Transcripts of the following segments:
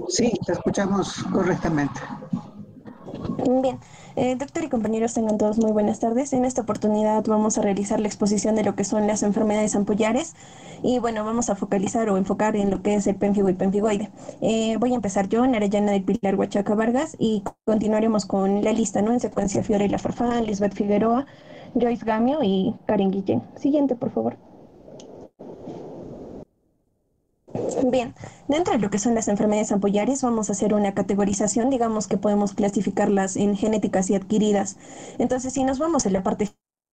Sí, te escuchamos correctamente. Bien, doctor y compañeros, tengan todos muy buenas tardes. En esta oportunidad vamos a realizar la exposición de lo que son las enfermedades ampullares y bueno, vamos a focalizar o enfocar en lo que es el pénfigo y pemfigoide. Voy a empezar yo, Narayana del Pilar Huachaca Vargas, y continuaremos con la lista, ¿no? En secuencia, Fiorella Farfán, Lisbeth Figueroa, Joyce Gamio y Karen Guillén. Siguiente, por favor. Bien, dentro de lo que son las enfermedades ampollares, vamos a hacer una categorización, digamos que podemos clasificarlas en genéticas y adquiridas. Entonces, si nos vamos en la parte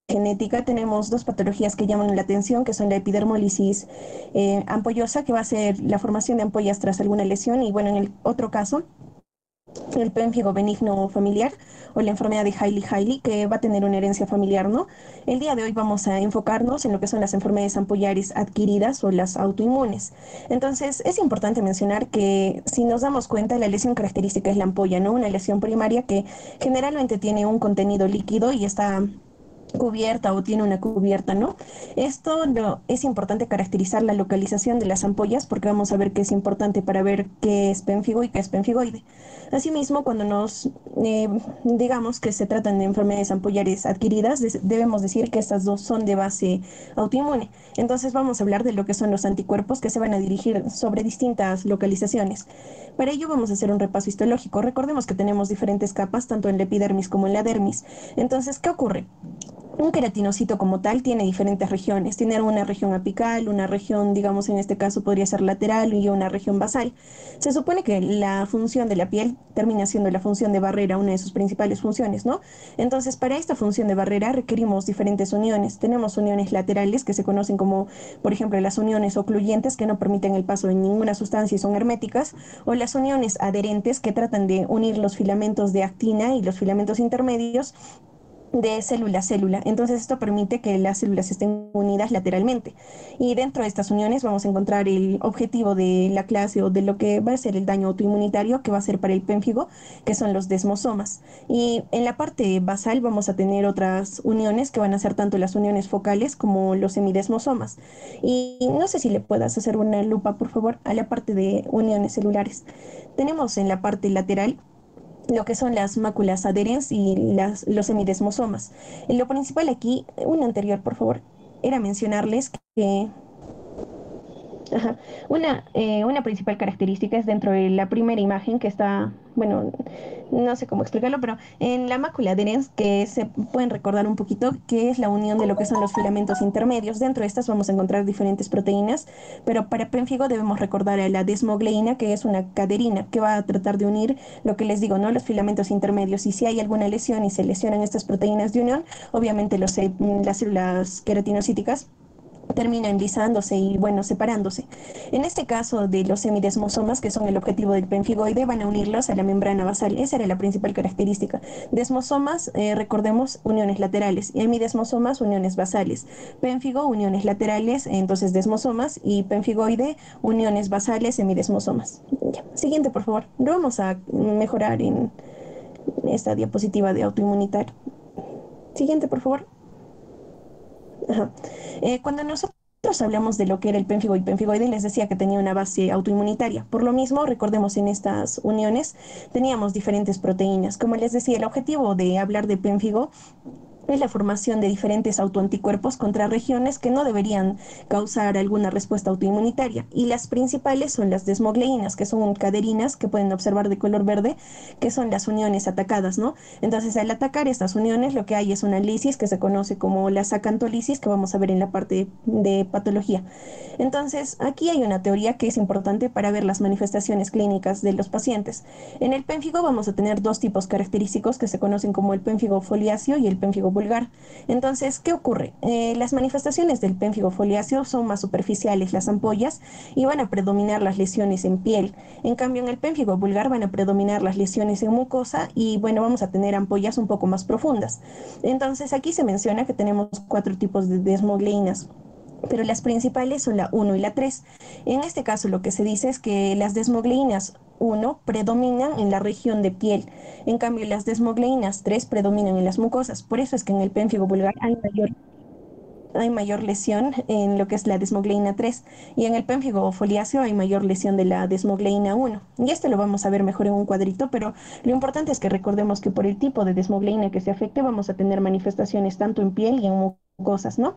genética, tenemos dos patologías que llaman la atención, que son la epidermólisis ampollosa, que va a ser la formación de ampollas tras alguna lesión, y bueno, en el otro caso, el pénfigo benigno familiar o la enfermedad de Hailey-Hailey, que va a tener una herencia familiar, ¿no? El día de hoy vamos a enfocarnos en lo que son las enfermedades ampollares adquiridas o las autoinmunes. Entonces, es importante mencionar que si nos damos cuenta, la lesión característica es la ampolla, ¿no? Una lesión primaria que generalmente tiene un contenido líquido y está cubierta o tiene una cubierta, ¿no? Esto es importante caracterizar la localización de las ampollas porque vamos a ver que es importante para ver qué es pénfigo y qué es penfigoide. Asimismo, cuando digamos que se tratan de enfermedades ampollares adquiridas, debemos decir que estas dos son de base autoinmune. Entonces vamos a hablar de lo que son los anticuerpos que se van a dirigir sobre distintas localizaciones. Para ello vamos a hacer un repaso histológico. Recordemos que tenemos diferentes capas, tanto en la epidermis como en la dermis. Entonces, ¿qué ocurre? Un queratinocito como tal tiene diferentes regiones. Tiene una región apical, una región, digamos, en este caso podría ser lateral y una región basal. Se supone que la función de la piel termina siendo la función de barrera, una de sus principales funciones, ¿no? Entonces, para esta función de barrera requerimos diferentes uniones. Tenemos uniones laterales que se conocen como, por ejemplo, las uniones ocluyentes que no permiten el paso de ninguna sustancia y son herméticas, o las uniones adherentes que tratan de unir los filamentos de actina y los filamentos intermedios de célula a célula. Entonces esto permite que las células estén unidas lateralmente. Y dentro de estas uniones vamos a encontrar el objetivo de la clase o de lo que va a ser el daño autoinmunitario que va a ser para el pénfigo, que son los desmosomas. Y en la parte basal vamos a tener otras uniones que van a ser tanto las uniones focales como los semidesmosomas. Y no sé si le puedas hacer una lupa, por favor, a la parte de uniones celulares. Tenemos en la parte lateral lo que son las máculas adherens y los semidesmosomas. Lo principal aquí, un anterior, por favor, era mencionarles que ajá. Una principal característica es dentro de la primera imagen que está, bueno, no sé cómo explicarlo, pero en la mácula adherens, que se pueden recordar un poquito, que es la unión de lo que son los filamentos intermedios. Dentro de estas vamos a encontrar diferentes proteínas, pero para pénfigo debemos recordar a la desmogleína, que es una caderina que va a tratar de unir lo que les digo, ¿no? Los filamentos intermedios. Y si hay alguna lesión y se lesionan estas proteínas de unión, obviamente las células queratinocíticas terminan lisándose y bueno, separándose. En este caso de los semidesmosomas, que son el objetivo del penfigoide, van a unirlos a la membrana basal. Esa era la principal característica. Desmosomas, recordemos, uniones laterales. Y hemidesmosomas, uniones basales. Pénfigo, uniones laterales, entonces desmosomas. Y penfigoide, uniones basales, semidesmosomas. Ya. Siguiente, por favor. Lo vamos a mejorar en esta diapositiva de autoinmunitario. Siguiente, por favor. Ajá. Cuando nosotros hablamos de lo que era el pénfigo y penfigoide, les decía que tenía una base autoinmunitaria. Por lo mismo, recordemos en estas uniones teníamos diferentes proteínas. Como les decía, el objetivo de hablar de pénfigo es la formación de diferentes autoanticuerpos contra regiones que no deberían causar alguna respuesta autoinmunitaria. Y las principales son las desmogleínas, que son caderinas que pueden observar de color verde, que son las uniones atacadas, ¿no? Entonces, al atacar estas uniones, lo que hay es una lisis que se conoce como la sacantolisis, que vamos a ver en la parte de patología. Entonces, aquí hay una teoría que es importante para ver las manifestaciones clínicas de los pacientes. En el pénfigo vamos a tener dos tipos característicos que se conocen como el pénfigo foliáceo y el pénfigo vulgar. Entonces, ¿qué ocurre? Las manifestaciones del pénfigo foliáceo son más superficiales, las ampollas, y van a predominar las lesiones en piel. En cambio, en el pénfigo vulgar van a predominar las lesiones en mucosa y, bueno, vamos a tener ampollas un poco más profundas. Entonces, aquí se menciona que tenemos cuatro tipos de desmogleínas, pero las principales son la uno y la 3. En este caso lo que se dice es que las desmogleínas uno predominan en la región de piel, en cambio las desmogleínas 3 predominan en las mucosas. Por eso es que en el pénfigo vulgar hay mayor hay mayor lesión en lo que es la desmogleína 3 y en el pénfigo foliáceo hay mayor lesión de la desmogleína 1. Y esto lo vamos a ver mejor en un cuadrito, pero lo importante es que recordemos que por el tipo de desmogleína que se afecte vamos a tener manifestaciones tanto en piel y en mucosas, ¿no?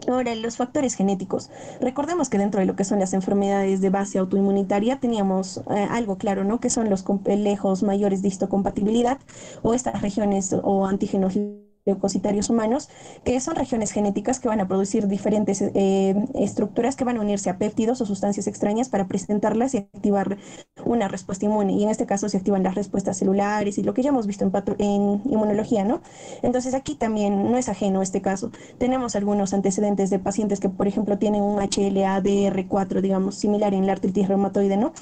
Ahora, los factores genéticos. Recordemos que dentro de lo que son las enfermedades de base autoinmunitaria teníamos algo claro, ¿no? Que son los complejos mayores de histocompatibilidad o estas regiones o antígenos leucocitarios humanos, que son regiones genéticas que van a producir diferentes estructuras que van a unirse a péptidos o sustancias extrañas para presentarlas y activar una respuesta inmune. Y en este caso se activan las respuestas celulares y lo que ya hemos visto en inmunología, ¿no? Entonces aquí también no es ajeno este caso. Tenemos algunos antecedentes de pacientes que, por ejemplo, tienen un HLA-DR4, digamos, similar en la artritis reumatoide, ¿no?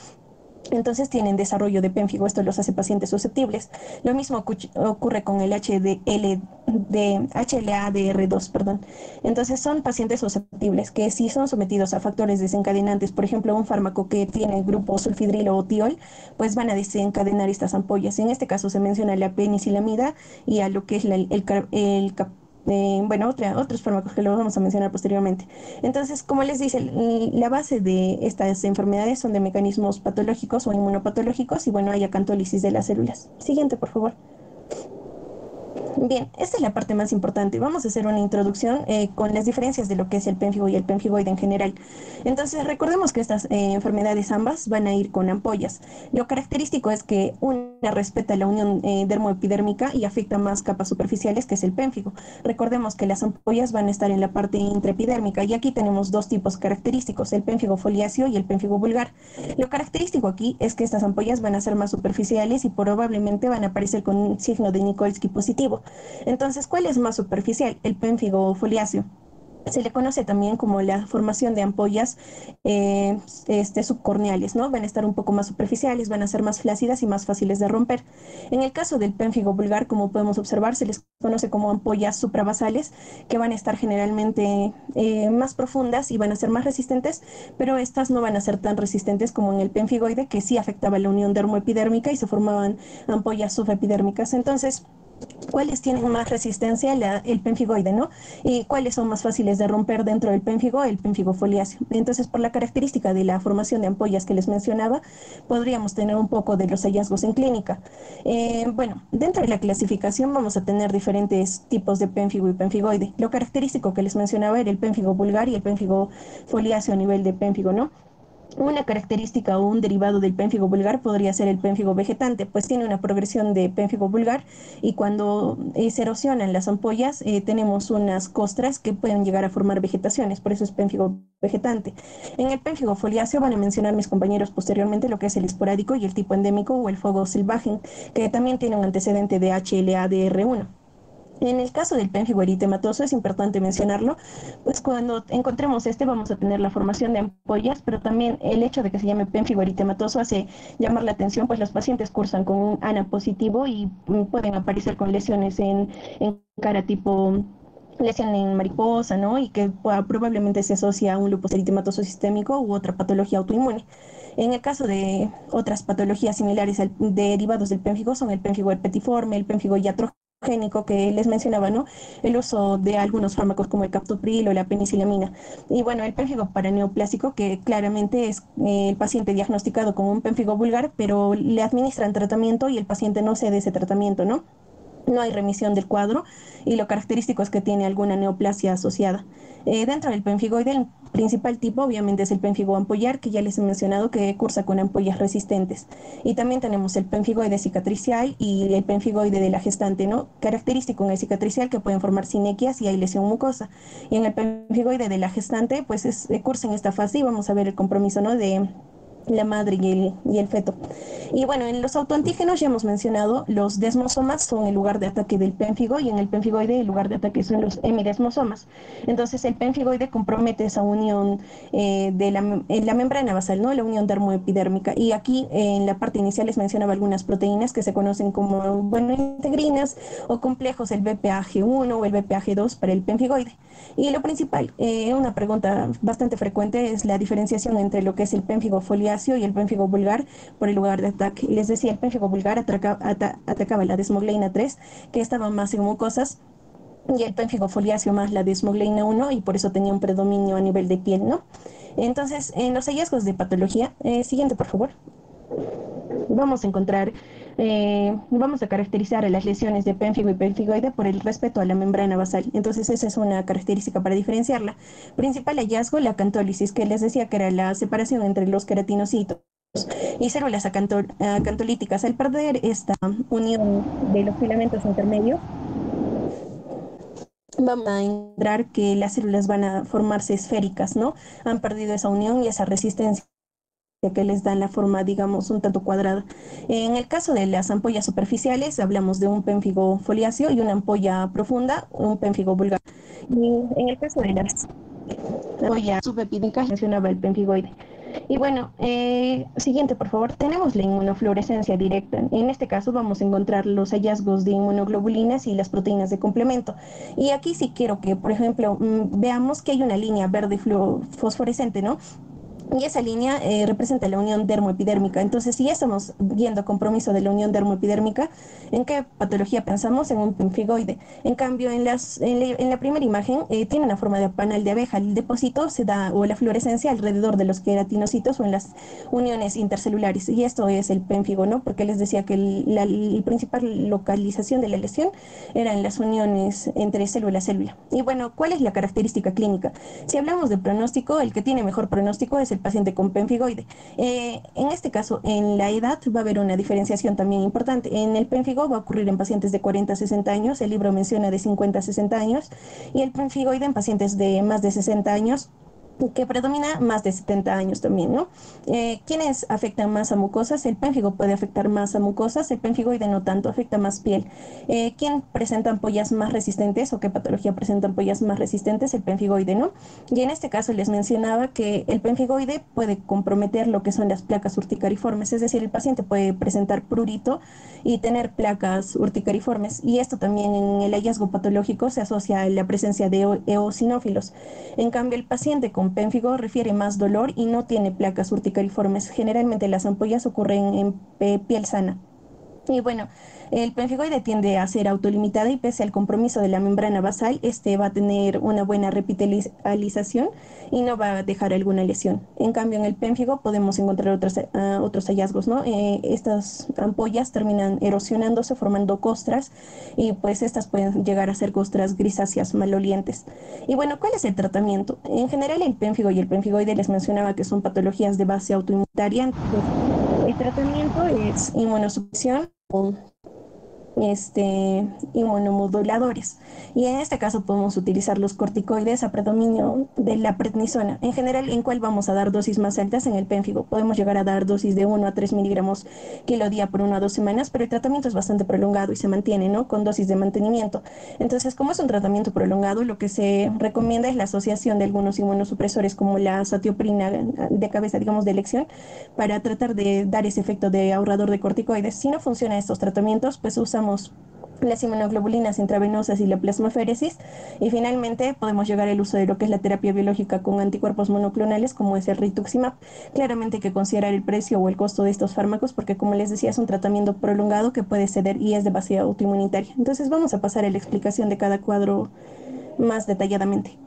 Entonces tienen desarrollo de pénfigo, esto los hace pacientes susceptibles. Lo mismo ocurre con el HLA-DR2, perdón. Entonces son pacientes susceptibles que si son sometidos a factores desencadenantes, por ejemplo, un fármaco que tiene grupo sulfidrilo o tiol, pues van a desencadenar estas ampollas. En este caso se menciona la penicilamida y a lo que es bueno, otros fármacos que lo vamos a mencionar posteriormente. Entonces, como les dice, la base de estas enfermedades son de mecanismos patológicos o inmunopatológicos y bueno, hay acantólisis de las células. Siguiente, por favor. Bien, esta es la parte más importante. Vamos a hacer una introducción con las diferencias de lo que es el pénfigo y el pénfigoide en general. Entonces, recordemos que estas enfermedades ambas van a ir con ampollas. Lo característico es que una respeta la unión dermoepidérmica y afecta más capas superficiales, que es el pénfigo. Recordemos que las ampollas van a estar en la parte intraepidérmica y aquí tenemos dos tipos característicos, el pénfigo foliáceo y el pénfigo vulgar. Lo característico aquí es que estas ampollas van a ser más superficiales y probablemente van a aparecer con un signo de Nikolsky positivo. Entonces, ¿cuál es más superficial? El pénfigo foliáceo. Se le conoce también como la formación de ampollas subcorneales, ¿no? Van a estar un poco más superficiales, van a ser más flácidas y más fáciles de romper. En el caso del pénfigo vulgar, como podemos observar, se les conoce como ampollas supravasales, que van a estar generalmente más profundas y van a ser más resistentes, pero estas no van a ser tan resistentes como en el pénfigoide, que sí afectaba la unión dermoepidérmica y se formaban ampollas subepidérmicas. Entonces, ¿cuáles tienen más resistencia? El pénfigoide, ¿no? ¿Y cuáles son más fáciles de romper dentro del pénfigo? El pénfigo foliáceo. Entonces, por la característica de la formación de ampollas que les mencionaba, podríamos tener un poco de los hallazgos en clínica. Bueno, dentro de la clasificación vamos a tener diferentes tipos de pénfigo y pénfigoide. Lo característico que les mencionaba era el pénfigo vulgar y el pénfigo foliáceo a nivel de pénfigo, ¿no? Una característica o un derivado del pénfigo vulgar podría ser el pénfigo vegetante, pues tiene una progresión de pénfigo vulgar y cuando se erosionan las ampollas tenemos unas costras que pueden llegar a formar vegetaciones, por eso es pénfigo vegetante. En el pénfigo foliáceo van a mencionar mis compañeros posteriormente lo que es el esporádico y el tipo endémico o el fuego silvagen, que también tiene un antecedente de HLA-DR1. En el caso del pénfigo eritematoso es importante mencionarlo, pues cuando encontremos este vamos a tener la formación de ampollas, pero también el hecho de que se llame pénfigo eritematoso hace llamar la atención, pues los pacientes cursan con un ANA positivo y pueden aparecer con lesiones en cara tipo lesión en mariposa, ¿no? Y que probablemente se asocia a un lupus eritematoso sistémico u otra patología autoinmune. En el caso de otras patologías similares derivados del pénfigo son el pénfigo herpetiforme, el pénfigo iatrogénico que les mencionaba, ¿no? El uso de algunos fármacos como el captopril o la penicilamina. Y bueno, el pénfigo paraneoplásico, que claramente es el paciente diagnosticado con un pénfigo vulgar, pero le administran tratamiento y el paciente no cede ese tratamiento, ¿no? No hay remisión del cuadro y lo característico es que tiene alguna neoplasia asociada. Dentro del pénfigoide, el principal tipo obviamente es el pénfigo ampollar, que ya les he mencionado que cursa con ampollas resistentes. Y también tenemos el pénfigoide cicatricial y el pénfigoide de la gestante, ¿no? Característico en el cicatricial que pueden formar sinequias y hay lesión mucosa. Y en el pénfigoide de la gestante, pues cursa en esta fase y vamos a ver el compromiso, ¿no? De la madre y el feto. Y bueno, en los autoantígenos ya hemos mencionado, los desmosomas son el lugar de ataque del pénfigo y en el pénfigoide el lugar de ataque son los hemidesmosomas. Entonces el pénfigoide compromete esa unión en la membrana basal, ¿no? La unión dermoepidérmica. Y aquí en la parte inicial les mencionaba algunas proteínas que se conocen como, bueno, integrinas o complejos, el BPAG1 o el BPAG2 para el pénfigoide. Y lo principal, una pregunta bastante frecuente es la diferenciación entre lo que es el pénfigo foliáceo y el pénfigo vulgar por el lugar de ataque. Les decía, el pénfigo vulgar atacaba la desmogleína 3, que estaba más en mucosas, y el pénfigo foliáceo más la desmogleína 1 y por eso tenía un predominio a nivel de piel, ¿no? Entonces, en los hallazgos de patología, siguiente por favor, vamos a encontrar, vamos a caracterizar a las lesiones de pénfigo y pénfigoide por el respeto a la membrana basal. Entonces, esa es una característica para diferenciarla. Principal hallazgo, la acantólisis, que les decía que era la separación entre los queratinocitos y células acantolíticas. Al perder esta unión de los filamentos intermedios, vamos a encontrar que las células van a formarse esféricas, ¿no? Han perdido esa unión y esa resistencia que les dan la forma, digamos, un tanto cuadrada. En el caso de las ampollas superficiales, hablamos de un pénfigo foliáceo y una ampolla profunda, un pénfigo vulgar. Y en el caso de las ampollas subepídicas, mencionaba el pénfigoide. Y bueno, siguiente, por favor, tenemos la inmunofluorescencia directa. En este caso vamos a encontrar los hallazgos de inmunoglobulinas y las proteínas de complemento. Y aquí sí quiero que, por ejemplo, veamos que hay una línea verde fosforescente, ¿no? Y esa línea representa la unión dermoepidérmica. Entonces, si ya estamos viendo compromiso de la unión dermoepidérmica, ¿en qué patología pensamos? En un pénfigoide. En cambio, en la primera imagen tiene una forma de panal de abeja. El depósito se da, o la fluorescencia, alrededor de los queratinocitos o en las uniones intercelulares. Y esto es el pénfigo, ¿no? Porque les decía que la principal localización de la lesión era en las uniones entre célula y célula. Y bueno, ¿cuál es la característica clínica? Si hablamos de pronóstico, el que tiene mejor pronóstico es el paciente con pénfigoide. En este caso, en la edad va a haber una diferenciación también importante. En el pénfigo va a ocurrir en pacientes de 40 a 60 años, el libro menciona de 50 a 60 años, y el pénfigoide en pacientes de más de 60 años, que predomina más de 70 años también, ¿no? ¿Quiénes afectan más a mucosas? El pénfigo puede afectar más a mucosas, el pénfigoide no tanto, afecta más piel. ¿Quién presenta ampollas más resistentes o qué patología presenta ampollas más resistentes? El pénfigoide, ¿no? Y en este caso les mencionaba que el pénfigoide puede comprometer lo que son las placas urticariformes, es decir, el paciente puede presentar prurito y tener placas urticariformes, y esto también en el hallazgo patológico se asocia a la presencia de eosinófilos. En cambio, el paciente con pénfigo refiere más dolor y no tiene placas urticariformes. Generalmente las ampollas ocurren en piel sana. Y bueno, el pénfigoide tiende a ser autolimitada y pese al compromiso de la membrana basal, este va a tener una buena repitalización y no va a dejar alguna lesión. En cambio, en el pénfigo podemos encontrar otros hallazgos, ¿no? Estas ampollas terminan erosionándose, formando costras y pues estas pueden llegar a ser costras grisáceas malolientes. Y bueno, ¿cuál es el tratamiento? En general, el pénfigo y el pénfigoide les mencionaba que son patologías de base autoinmunitaria. Entonces, el tratamiento es inmunosupresión o inmunomoduladores. Y en este caso podemos utilizar los corticoides a predominio de la prednisona. En general, ¿en cuál vamos a dar dosis más altas? En el pénfigo. Podemos llegar a dar dosis de 1 a 3 miligramos kilo día por 1 a 2 semanas, pero el tratamiento es bastante prolongado y se mantiene, ¿no? Con dosis de mantenimiento. Entonces, como es un tratamiento prolongado, lo que se recomienda es la asociación de algunos inmunosupresores como la satioprina de cabeza, digamos, de elección, para tratar de dar ese efecto de ahorrador de corticoides. Si no funcionan estos tratamientos, pues usamos las inmunoglobulinas intravenosas y la plasmaféresis, y finalmente podemos llegar al uso de lo que es la terapia biológica con anticuerpos monoclonales como es el rituximab. Claramente hay que considerar el precio o el costo de estos fármacos porque, como les decía, es un tratamiento prolongado que puede ceder y es de base autoinmunitaria. Entonces vamos a pasar a la explicación de cada cuadro más detalladamente.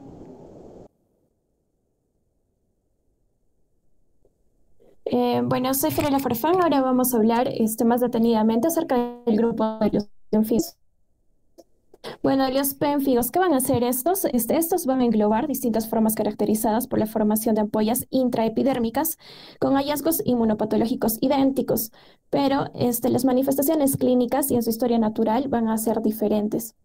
Bueno, soy Fiorella Farfán. Ahora vamos a hablar más detenidamente acerca del grupo de los pénfigos. Bueno, los pénfigos, ¿qué van a hacer estos? Estos van a englobar distintas formas caracterizadas por la formación de ampollas intraepidérmicas con hallazgos inmunopatológicos idénticos, pero las manifestaciones clínicas y en su historia natural van a ser diferentes.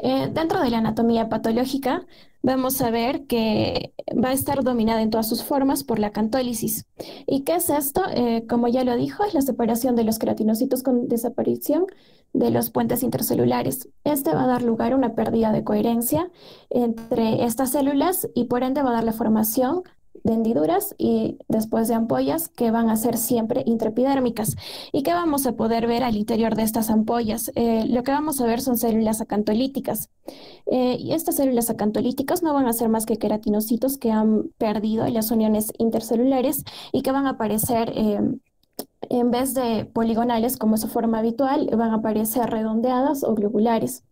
Dentro de la anatomía patológica, vamos a ver que va a estar dominada en todas sus formas por la acantólisis. ¿Y qué es esto? Como ya lo dijo, es la separación de los queratinocitos con desaparición de los puentes intercelulares. Este va a dar lugar a una pérdida de coherencia entre estas células y por ende va a dar la formación de hendiduras y después de ampollas que van a ser siempre intraepidérmicas. ¿Y qué vamos a poder ver al interior de estas ampollas? Lo que vamos a ver son células acantolíticas. Y estas células acantolíticas no van a ser más que queratinocitos que han perdido las uniones intercelulares y que van a aparecer en vez de poligonales como es su forma habitual, van a aparecer redondeadas o globulares.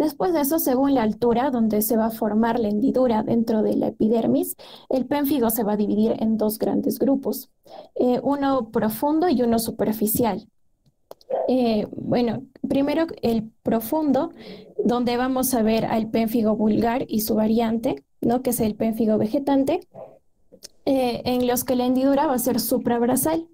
Después de eso, según la altura donde se va a formar la hendidura dentro de la epidermis, el pénfigo se va a dividir en dos grandes grupos, uno profundo y uno superficial. Bueno, primero el profundo, donde vamos a ver al pénfigo vulgar y su variante, ¿no? Que es el pénfigo vegetante, en los que la hendidura va a ser suprabrazal.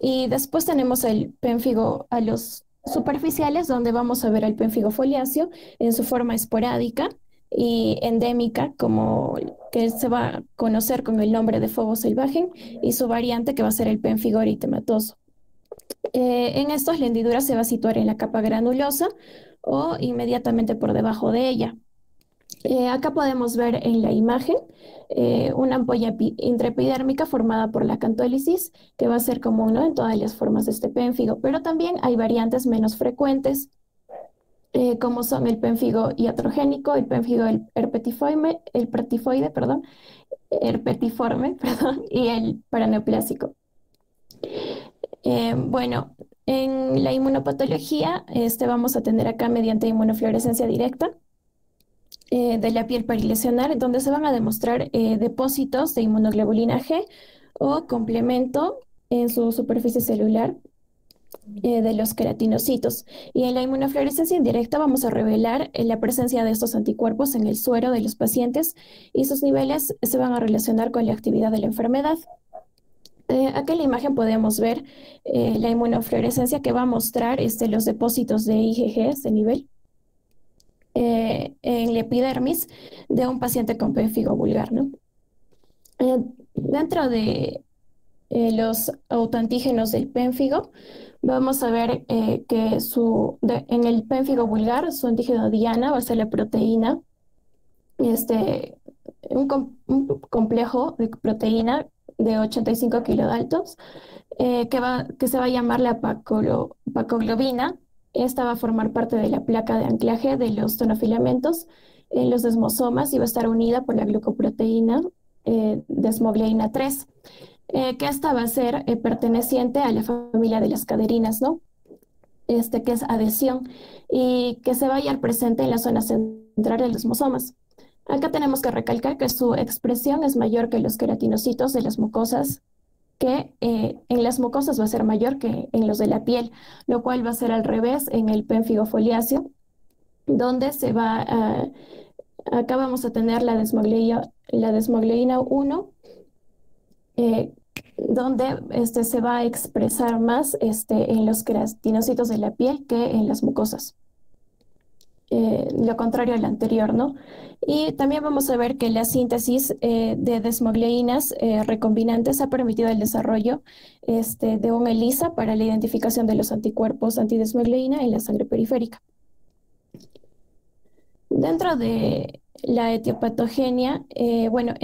Y después tenemos el pénfigo a los superficiales, donde vamos a ver al pénfigo foliáceo en su forma esporádica y endémica, como que se va a conocer con el nombre de Phobos selvagen, y su variante que va a ser el pénfigo eritematoso. En estos, la hendidura se va a situar en la capa granulosa o inmediatamente por debajo de ella. Acá podemos ver en la imagen una ampolla intraepidérmica formada por la acantólisis, que va a ser común, ¿no?, en todas las formas de este pénfigo, pero también hay variantes menos frecuentes, como son el pénfigo iatrogénico, el pénfigo herpetiforme, perdón, y el paraneoplásico. Bueno, en la inmunopatología vamos a tener acá mediante inmunofluorescencia directa de la piel perilesionar, donde se van a demostrar depósitos de inmunoglobulina G o complemento en su superficie celular de los queratinocitos. Y en la inmunofluorescencia indirecta vamos a revelar la presencia de estos anticuerpos en el suero de los pacientes, y sus niveles se van a relacionar con la actividad de la enfermedad. Acá en la imagen podemos ver la inmunofluorescencia, que va a mostrar los depósitos de IgG, este nivel, en la epidermis de un paciente con pénfigo vulgar, ¿no? Dentro de los autoantígenos del pénfigo, vamos a ver que en el pénfigo vulgar su antígeno diana va a ser la proteína, un complejo de proteína de 85 kilodaltons, que se va a llamar la pacoglobina. Esta va a formar parte de la placa de anclaje de los tonofilamentos en los desmosomas y va a estar unida por la glucoproteína desmogleína 3, que esta va a ser perteneciente a la familia de las caderinas, ¿no? Que es adhesión, y que se va a hallar presente en la zona central de los desmosomas. Acá tenemos que recalcar que su expresión es mayor que los queratinocitos de las mucosas, que en las mucosas va a ser mayor que en los de la piel, lo cual va a ser al revés en el pénfigo foliáceo, donde acá vamos a tener la desmogleína 1, donde se va a expresar más en los queratinocitos de la piel que en las mucosas. Lo contrario al anterior, ¿no? Y también vamos a ver que la síntesis de desmogleínas recombinantes ha permitido el desarrollo de un ELISA para la identificación de los anticuerpos antidesmogleína en la sangre periférica. Dentro de la etiopatogenia, bueno,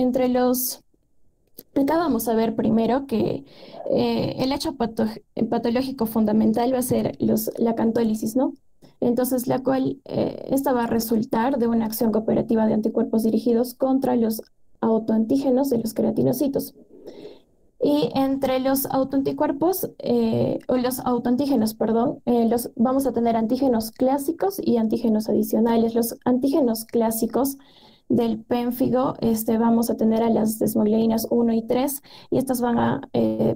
acá vamos a ver primero que el hecho patológico fundamental va a ser la acantólisis, ¿no? Entonces, esta va a resultar de una acción cooperativa de anticuerpos dirigidos contra los autoantígenos de los queratinocitos. Y entre los autoanticuerpos, o los autoantígenos, perdón, vamos a tener antígenos clásicos y antígenos adicionales. Los antígenos clásicos del pénfigo, vamos a tener a las desmogleínas 1 y 3, y estas van a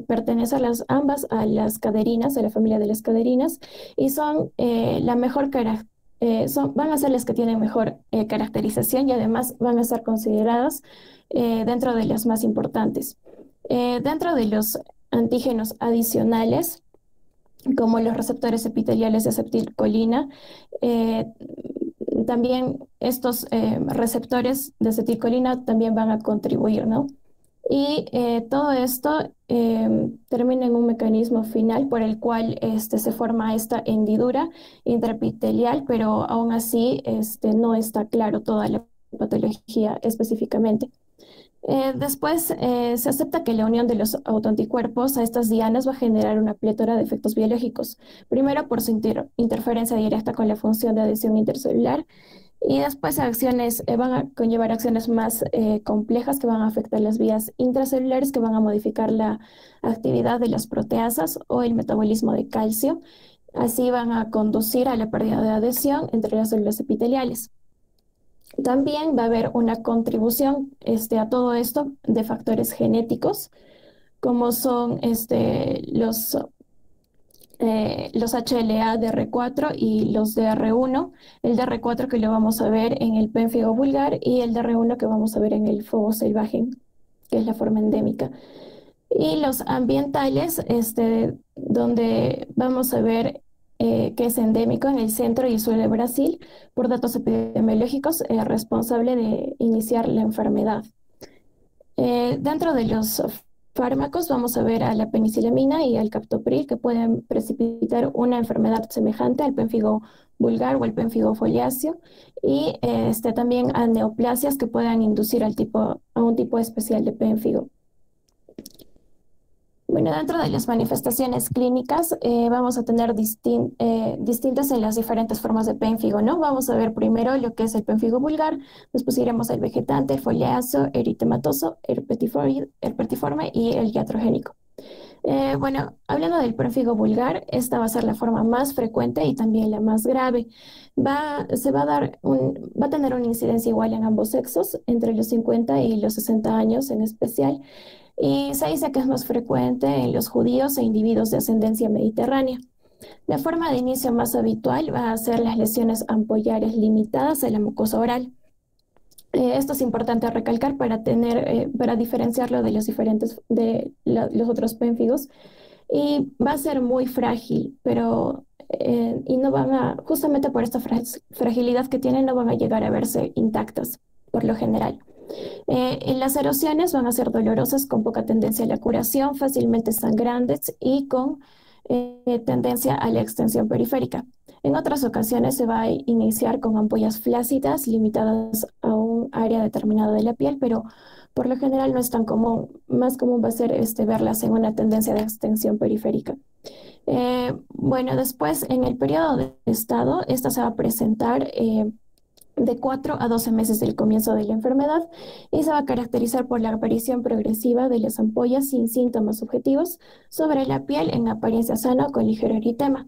pertenecer ambas a las caderinas, a la familia de las caderinas, y son van a ser las que tienen mejor caracterización, y además van a ser consideradas dentro de las más importantes. Dentro de los antígenos adicionales, como los receptores epiteliales de acetilcolina, también estos receptores de acetilcolina también van a contribuir, ¿no? Y todo esto termina en un mecanismo final por el cual se forma esta hendidura intraepitelial, pero aún así no está claro toda la patología específicamente. Después se acepta que la unión de los autoanticuerpos a estas dianas va a generar una plétora de efectos biológicos, primero por su interferencia directa con la función de adhesión intercelular, y después van a conllevar acciones más complejas que van a afectar las vías intracelulares, que van a modificar la actividad de las proteasas o el metabolismo de calcio, Así van a conducir a la pérdida de adhesión entre las células epiteliales. También va a haber una contribución a todo esto de factores genéticos, como son los HLA DR4 y los DR1, el DR4 que lo vamos a ver en el pénfigo vulgar y el DR1 que vamos a ver en el fogo salvaje, que es la forma endémica. Y los ambientales, donde vamos a ver que es endémico en el centro y el sur de Brasil, por datos epidemiológicos, responsable de iniciar la enfermedad. Dentro de los fármacos vamos a ver a la penicilamina y al captopril, que pueden precipitar una enfermedad semejante al pénfigo vulgar o al pénfigo foliáceo, y también a neoplasias que puedan inducir a un tipo especial de pénfigo. Bueno, dentro de las manifestaciones clínicas vamos a tener distintas en las diferentes formas de pénfigo, ¿no? Vamos a ver primero lo que es el pénfigo vulgar, después iremos al vegetante, el foliáceo, eritematoso, herpetiforme y el iatrogénico. Bueno, hablando del pénfigo vulgar, esta va a ser la forma más frecuente y también la más grave. Va a tener una incidencia igual en ambos sexos, entre los 50 y los 60 años en especial, y se dice que es más frecuente en los judíos e individuos de ascendencia mediterránea. La forma de inicio más habitual va a ser las lesiones ampollares limitadas a la mucosa oral. Esto es importante recalcar para diferenciarlo de los otros pénfigos. Y va a ser muy frágil, pero y no justamente por esta fragilidad que tienen, no van a llegar a verse intactas, por lo general. Las erosiones van a ser dolorosas, con poca tendencia a la curación, fácilmente sangrantes y con tendencia a la extensión periférica. En otras ocasiones se va a iniciar con ampollas flácidas limitadas a un área determinada de la piel, pero por lo general no es tan común. Más común va a ser verlas en una tendencia de extensión periférica. Bueno, después en el periodo de estado, esta se va a presentar de 4 a 12 meses del comienzo de la enfermedad y se va a caracterizar por la aparición progresiva de las ampollas sin síntomas subjetivos sobre la piel en apariencia sana con ligero eritema.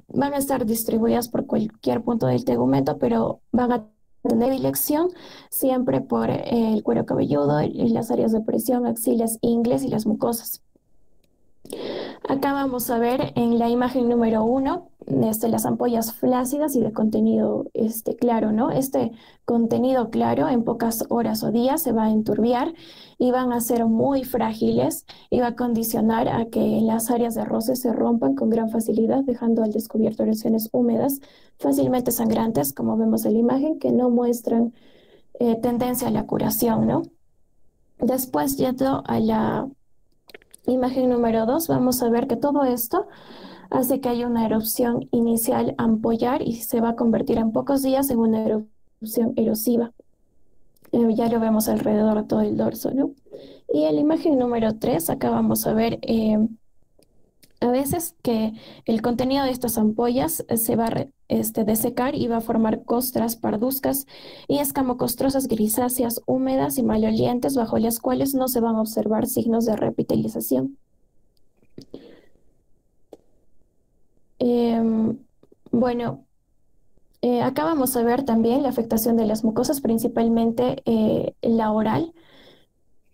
Van a estar distribuidas por cualquier punto del tegumento, pero van a tener dilección siempre por el cuero cabelludo, las áreas de presión, axilas, ingles y las mucosas. Acá vamos a ver en la imagen número 1 las ampollas flácidas y de contenido claro, ¿no? Este contenido claro en pocas horas o días se va a enturbiar y van a ser muy frágiles y va a condicionar a que las áreas de roce se rompan con gran facilidad, dejando al descubierto lesiones húmedas, fácilmente sangrantes, como vemos en la imagen, que no muestran tendencia a la curación, ¿no? Después, yendo a la imagen número 2, vamos a ver que todo esto hace que haya una erupción inicial ampollar y se va a convertir en pocos días en una erupción erosiva. Ya lo vemos alrededor de todo el dorso, ¿no? Y en la imagen número 3, acá vamos a ver a veces que el contenido de estas ampollas se va a desecar y va a formar costras parduzcas y escamocostrosas grisáceas húmedas y malolientes, bajo las cuales no se van a observar signos de reepitelización. Bueno, acá vamos a ver también la afectación de las mucosas, principalmente la oral,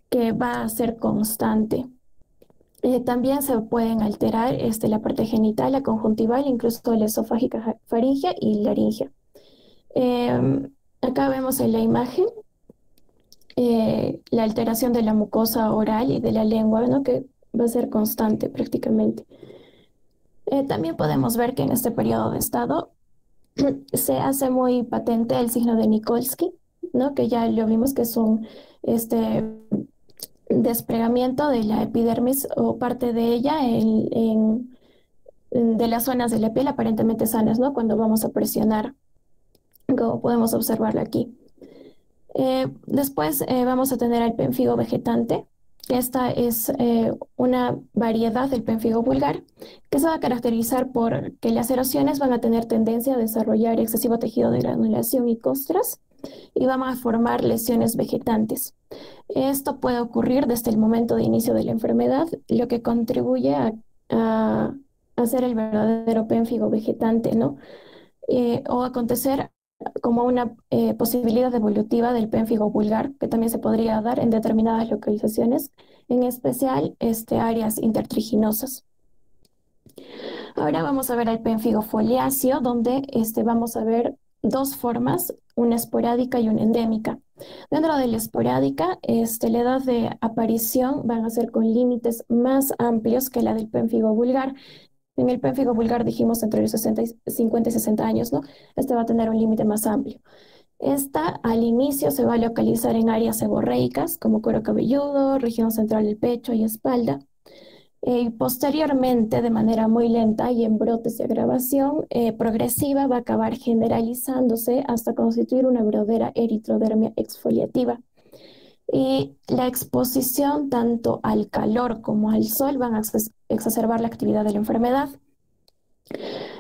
que va a ser constante. También se pueden alterar la parte genital, la conjuntival, incluso la esofágica, faringea y laringea. Acá vemos en la imagen la alteración de la mucosa oral y de la lengua, ¿no? Que va a ser constante prácticamente. También podemos ver que en este periodo de estado se hace muy patente el signo de Nikolsky, ¿no? Que ya lo vimos que es un desplegamiento de la epidermis o parte de ella de las zonas de la piel aparentemente sanas, ¿no? Cuando vamos a presionar, como podemos observarlo aquí. Después vamos a tener al pénfigo vegetante. Esta es una variedad del pénfigo vulgar que se va a caracterizar por que las erosiones van a tener tendencia a desarrollar excesivo tejido de granulación y costras y van a formar lesiones vegetantes. Esto puede ocurrir desde el momento de inicio de la enfermedad, lo que contribuye a hacer el verdadero pénfigo vegetante, ¿no? O acontecer como una posibilidad evolutiva del pénfigo vulgar, que también se podría dar en determinadas localizaciones, en especial áreas intertriginosas. Ahora vamos a ver el pénfigo foliáceo, donde vamos a ver dos formas, una esporádica y una endémica. Dentro de la esporádica, la edad de aparición van a ser con límites más amplios que la del pénfigo vulgar. En el pénfigo vulgar dijimos entre los 50 y 60 años, ¿no? Este va a tener un límite más amplio. Esta al inicio se va a localizar en áreas seborreicas como cuero cabelludo, región central del pecho y espalda. Y posteriormente, de manera muy lenta y en brotes de agravación progresiva, va a acabar generalizándose hasta constituir una verdadera eritrodermia exfoliativa. Y la exposición tanto al calor como al sol van a exacerbar la actividad de la enfermedad.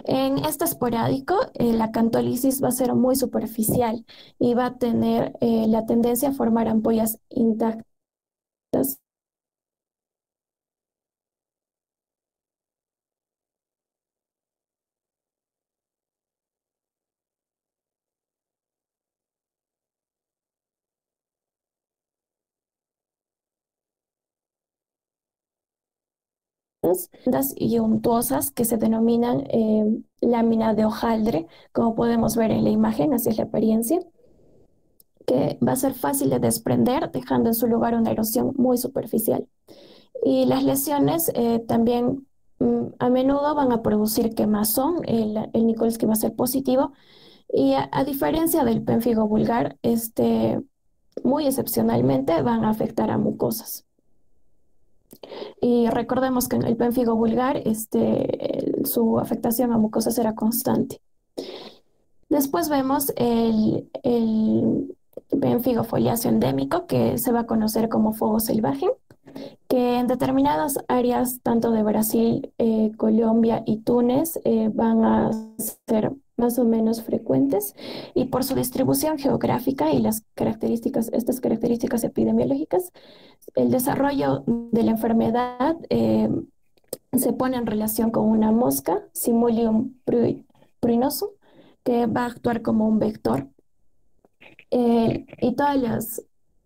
En este esporádico, la acantólisis va a ser muy superficial y va a tener la tendencia a formar ampollas intactas y untuosas que se denominan lámina de hojaldre, como podemos ver en la imagen, así es la apariencia, que va a ser fácil de desprender, dejando en su lugar una erosión muy superficial. Y las lesiones también a menudo van a producir quemazón, el Nikolsky va a ser positivo, y a diferencia del pénfigo vulgar, muy excepcionalmente van a afectar a mucosas. Y recordemos que en el pénfigo vulgar su afectación a mucosas era constante. Después vemos el pénfigo foliáceo endémico, que se va a conocer como fuego salvaje, que en determinadas áreas, tanto de Brasil, Colombia y Túnez, van a ser más o menos frecuentes, y por su distribución geográfica y estas características epidemiológicas, el desarrollo de la enfermedad se pone en relación con una mosca, Simulium pruinosum, que va a actuar como un vector. Y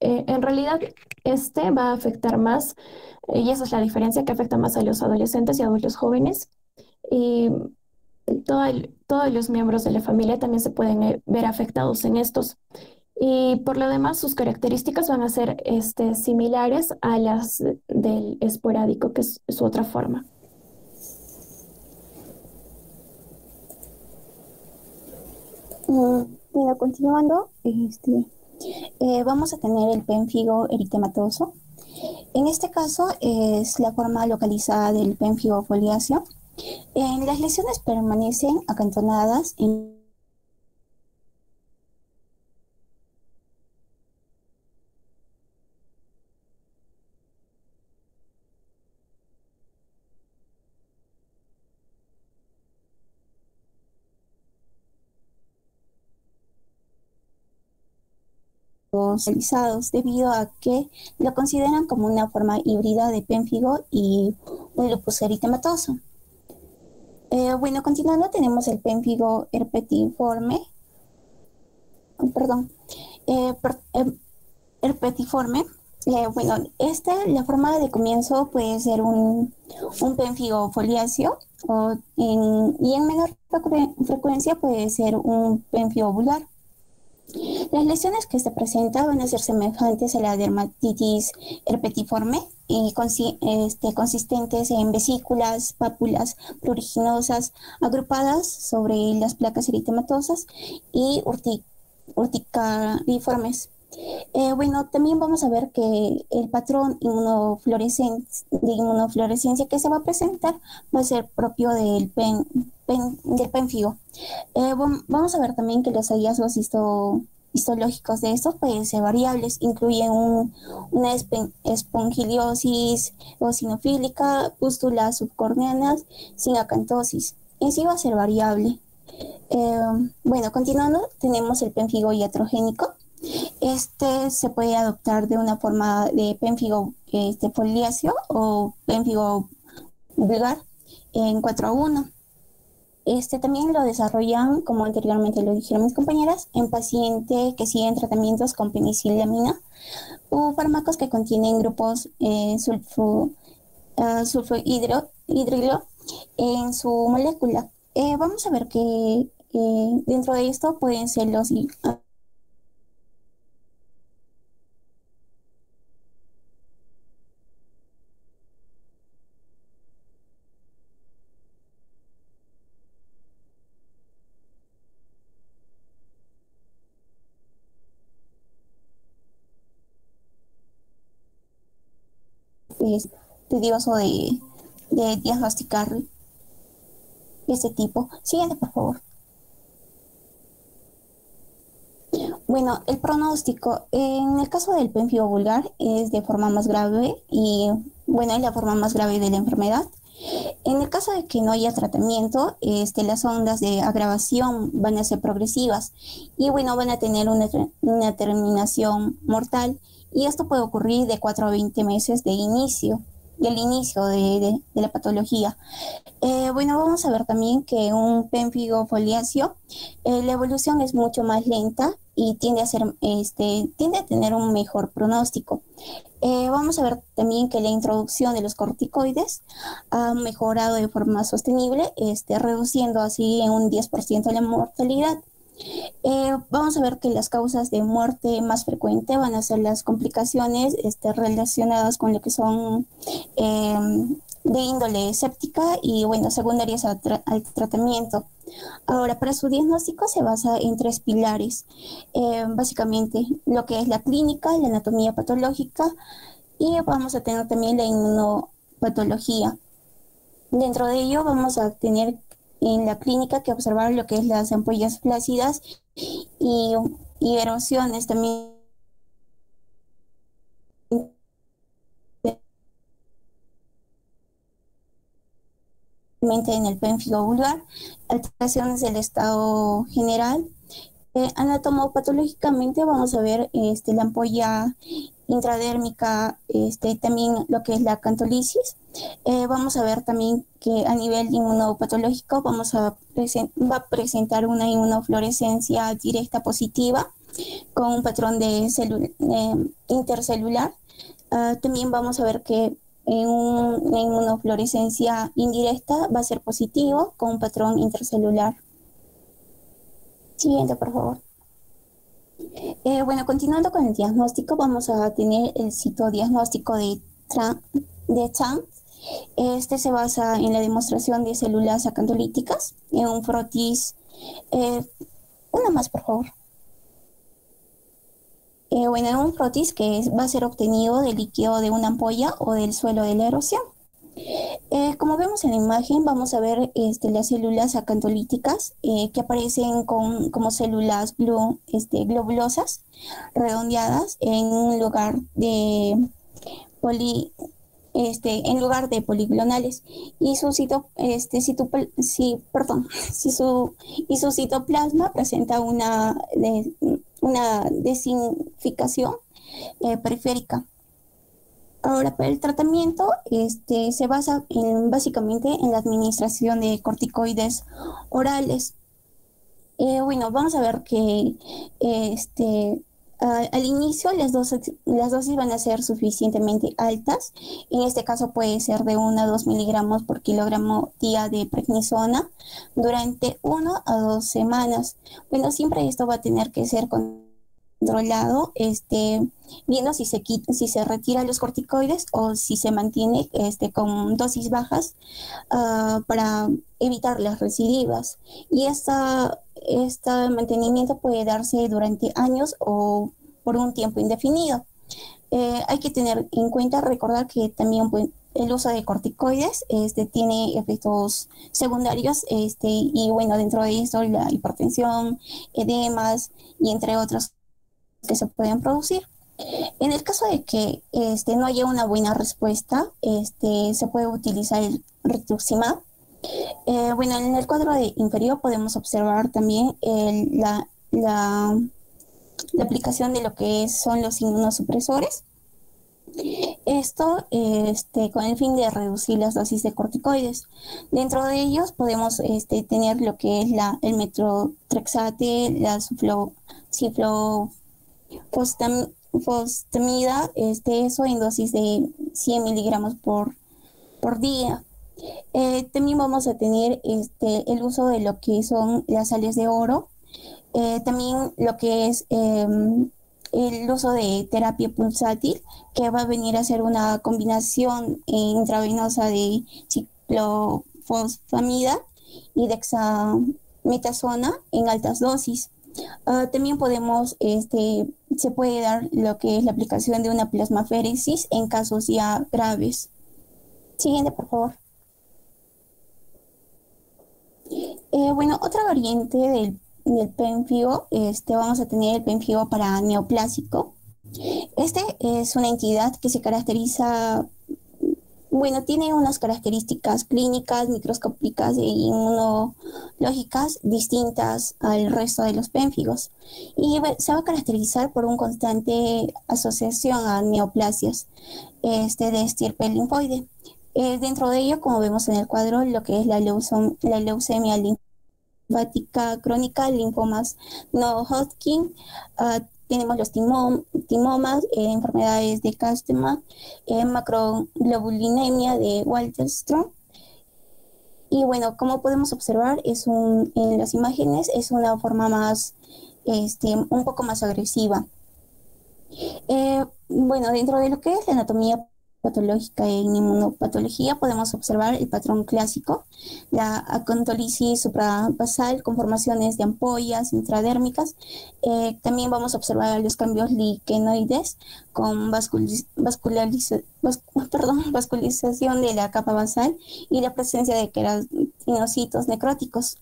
en realidad, va a afectar más, y esa es la diferencia, que afecta más a los adolescentes y adultos jóvenes. Y todos los miembros de la familia también se pueden ver afectados en estos. Y por lo demás, sus características van a ser similares a las del esporádico, que es su otra forma. Bueno, continuando, vamos a tener el pénfigo eritematoso. En este caso es la forma localizada del pénfigo foliáceo. Las lesiones permanecen acantonadas en realizados debido a que lo consideran como una forma híbrida de pénfigo y un lupus eritematoso. Bueno, continuando tenemos el pénfigo herpetiforme, herpetiforme. Bueno, la forma de comienzo puede ser un pénfigo foliáceo y en menor frecuencia puede ser un pénfigo vulgar. Las lesiones que se presentan van a ser semejantes a la dermatitis herpetiforme, consistentes en vesículas, pápulas pruriginosas agrupadas sobre las placas eritematosas y urticariformes. Bueno, también vamos a ver que el patrón de inmunofluorescencia que se va a presentar va a ser propio del pénfigo. Vamos a ver también que los hallazgos histológicos de estos pueden ser variables, incluyen una espongiliosis eosinofílica, pústulas subcorneanas sin acantosis. En sí va a ser variable. Bueno, continuando, tenemos el pénfigo iatrogénico. Se puede adoptar de una forma de pénfigo foliáceo o pénfigo vulgar. en 4:1. También lo desarrollan, como anteriormente lo dijeron mis compañeras, en pacientes que siguen tratamientos con penicilamina o fármacos que contienen grupos sulfohidrilo en su molécula. Vamos a ver que dentro de esto pueden ser los tedioso de diagnosticar este tipo. Siguiente, por favor. Bueno, el pronóstico en el caso del pérfido vulgar es de forma más grave y bueno, es la forma más grave de la enfermedad. En el caso de que no haya tratamiento, las ondas de agravación van a ser progresivas y bueno, van a tener una terminación mortal, y esto puede ocurrir de 4 a 20 meses del inicio de la patología. Bueno, vamos a ver también que un pérfido foliáceo, la evolución es mucho más lenta y tiende a tener un mejor pronóstico. Vamos a ver también que la introducción de los corticoides ha mejorado de forma sostenible, reduciendo así en un 10% la mortalidad. Vamos a ver que las causas de muerte más frecuentes van a ser las complicaciones relacionadas con lo que son de índole séptica y bueno, secundarias al tratamiento. Ahora, para su diagnóstico se basa en 3 pilares, básicamente lo que es la clínica, la anatomía patológica y vamos a tener también la inmunopatología. Dentro de ello vamos a tener en la clínica que observar lo que es las ampollas flácidas y erosiones también en el pérfido vulgar, alteraciones del estado general. Anatomopatológicamente vamos a ver la ampolla intradérmica, también lo que es la acantolisis. Vamos a ver también que a nivel inmunopatológico va a presentar una inmunofluorescencia directa positiva con un patrón de intercelular. También vamos a ver que en una inmunofluorescencia indirecta va a ser positivo con un patrón intercelular. Siguiente, por favor. Bueno, continuando con el diagnóstico, vamos a tener el citodiagnóstico de Chang. Se basa en la demostración de células acantolíticas en un frotis. Una más, por favor. Bueno, en un frotis que va a ser obtenido del líquido de una ampolla o del suelo de la erosión. Como vemos en la imagen, vamos a ver las células acantolíticas que aparecen como células globulosas, redondeadas en lugar de poligonales, y su citoplasma presenta una designificación periférica. Ahora, para el tratamiento se basa básicamente en la administración de corticoides orales. Bueno, vamos a ver que al inicio las dosis van a ser suficientemente altas. En este caso puede ser de 1 a 2 miligramos por kilogramo día de prednisona durante 1 a 2 semanas. Bueno, siempre esto va a tener que ser controlado, viendo si se retira los corticoides o si se mantiene con dosis bajas para evitar las recidivas. Y este mantenimiento puede darse durante años o por un tiempo indefinido. Hay que tener en cuenta, recordar que también el uso de corticoides tiene efectos secundarios y bueno, dentro de eso la hipertensión, edemas y entre otros que se pueden producir. En el caso de que no haya una buena respuesta, se puede utilizar el rituximab. Bueno, en el cuadro inferior podemos observar también la aplicación de lo que son los inmunosupresores. Esto con el fin de reducir las dosis de corticoides. Dentro de ellos podemos tener lo que es el metrotrexate, la cifosfamida, eso en dosis de 100 miligramos por día. También vamos a tener el uso de lo que son las sales de oro, también lo que es el uso de terapia pulsátil, que va a venir a ser una combinación intravenosa de ciclofosfamida y dexametasona en altas dosis. También se puede dar lo que es la aplicación de una plasmaféresis en casos ya graves. Siguiente, por favor. Otra variante del PENFIO, vamos a tener el PENFIO para neoplásico. Este es una entidad que se caracteriza, tiene unas características clínicas, microscópicas e inmunológicas distintas al resto de los pénfigos, y se va a caracterizar por una constante asociación a neoplasias de estirpe linfoide. Dentro de ello, como vemos en el cuadro, lo que es la leucemia linfática crónica, linfomas no Hodgkin, tenemos los timomas, enfermedades de Castema, macroglobulinemia de Waldenström. Y bueno, como podemos observar, en las imágenes es una forma más, un poco más agresiva. Dentro de lo que es la anatomía patológica e inmunopatología podemos observar el patrón clásico, la acantolisis suprabasal con formaciones de ampollas intradérmicas. También vamos a observar los cambios liquenoides con vascularización de la capa basal y la presencia de queratinocitos necróticos,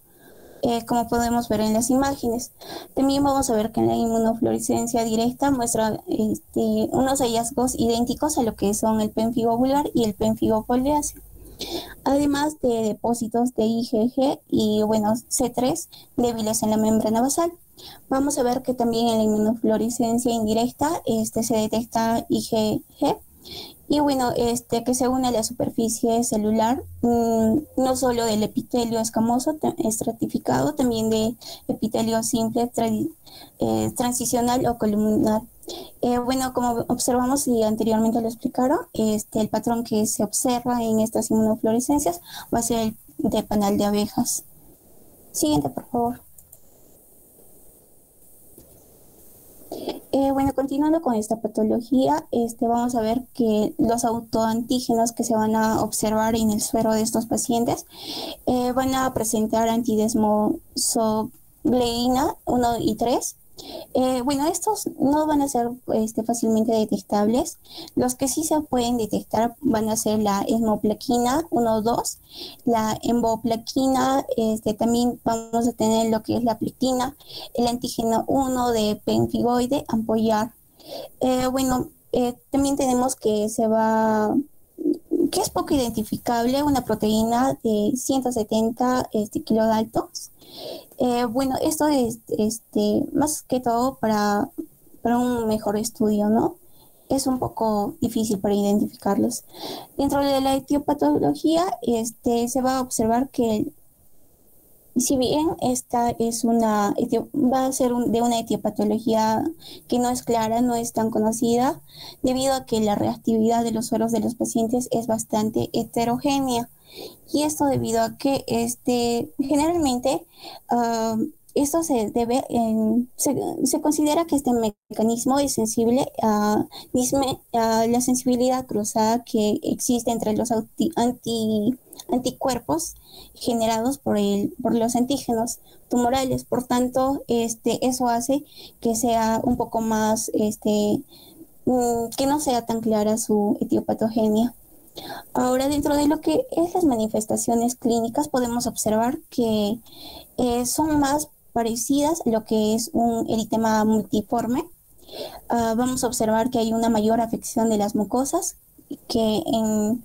como podemos ver en las imágenes. También vamos a ver que en la inmunofluorescencia directa muestra unos hallazgos idénticos a lo que son el pénfigo vulgar y el pénfigo foliáceo, además de depósitos de IgG y C3 débiles en la membrana basal. Vamos a ver que también en la inmunofluorescencia indirecta se detecta IgG, y que se une a la superficie celular, no solo del epitelio escamoso estratificado, también de epitelio simple transicional o columnar. Como observamos y anteriormente lo explicaron, el patrón que se observa en estas inmunofluorescencias va a ser el de panal de abejas. Siguiente, por favor. Continuando con esta patología, vamos a ver que los autoantígenos que se van a observar en el suero de estos pacientes van a presentar antidesmosogleína 1 y 3. Estos no van a ser fácilmente detectables. Los que sí se pueden detectar van a ser la esmoplaquina 1-2, la emboplaquina, también vamos a tener lo que es la plectina, el antígeno 1 de pemfigoide ampollar. También tenemos que es poco identificable, una proteína de 170 kilodaltons. Esto es más que todo para un mejor estudio, ¿no? Es un poco difícil para identificarlos. Dentro de la etiopatología, se va a observar que si bien esta es va a ser de una etiopatología que no es clara, no es tan conocida, debido a que la reactividad de los sueros de los pacientes es bastante heterogénea. Y esto debido a que generalmente esto se considera que este mecanismo es sensible a la sensibilidad cruzada que existe entre los anticuerpos generados por los antígenos tumorales. Por tanto, eso hace que sea un poco más, que no sea tan clara su etiopatogenia. Ahora, dentro de lo que es las manifestaciones clínicas, podemos observar que son más parecidas a lo que es un eritema multiforme. Vamos a observar que hay una mayor afección de las mucosas, que en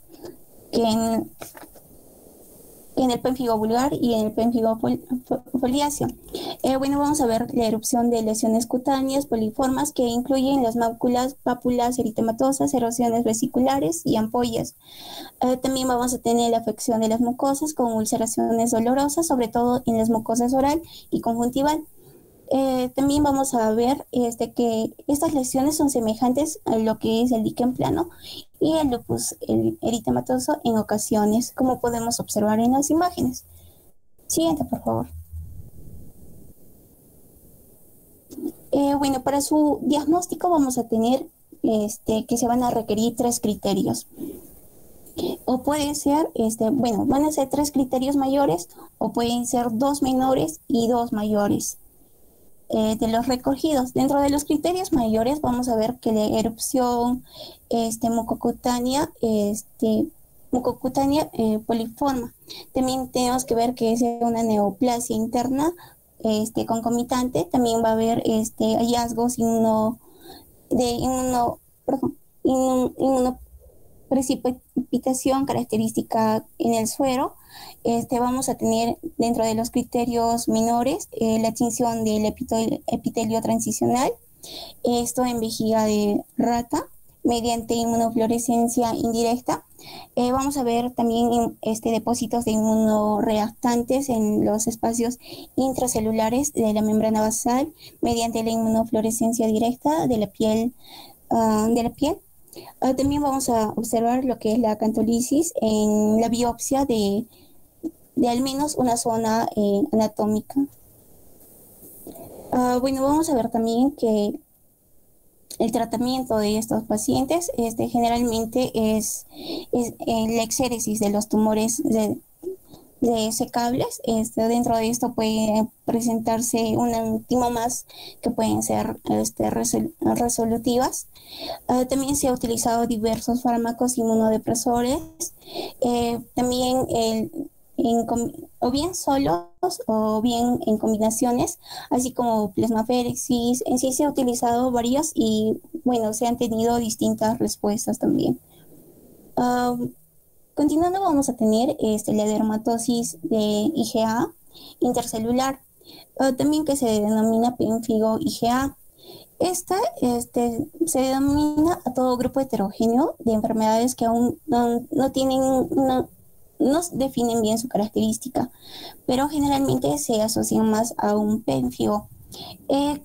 en el pénfigo vulgar y en el pénfigo foliáceo. Bueno, vamos a ver la erupción de lesiones cutáneas poliformas que incluyen las máculas, pápulas eritematosas, erosiones vesiculares y ampollas. También vamos a tener la afección de las mucosas con ulceraciones dolorosas, sobre todo en las mucosas oral y conjuntival. También vamos a ver que estas lesiones son semejantes a lo que es el líquen plano y el lupus eritematoso en ocasiones, como podemos observar en las imágenes. Siguiente, por favor. Bueno, para su diagnóstico vamos a tener que se van a requerir 3 criterios. O puede ser, bueno, van a ser 3 criterios mayores o pueden ser 2 menores y 2 mayores. De los recogidos. Dentro de los criterios mayores vamos a ver que la erupción mucocutánea, poliforma. También tenemos que ver que es una neoplasia interna concomitante. También va a haber hallazgos inmunoprecipitación característica en el suero. Vamos a tener dentro de los criterios menores la extinción del epitelio transicional, esto en vejiga de rata mediante inmunofluorescencia indirecta. Vamos a ver también depósitos de inmunoreactantes en los espacios intracelulares de la membrana basal mediante la inmunofluorescencia directa de la piel. También vamos a observar lo que es la acantolisis en la biopsia de al menos una zona anatómica. Bueno, vamos a ver también que el tratamiento de estos pacientes generalmente es la exéresis de los tumores secables. Dentro de esto puede presentarse un timomas que pueden ser resolutivas. También se ha utilizado diversos fármacos inmunodepresores, también o bien solos o bien en combinaciones, así como plasmaférexis. En sí se ha utilizado varios y bueno, se han tenido distintas respuestas también. Continuando vamos a tener la dermatosis de IgA intercelular, también que se denomina pénfigo IgA. Se denomina a todo grupo heterogéneo de enfermedades que aún no tienen no definen bien su característica, pero generalmente se asocian más a un pénfigo.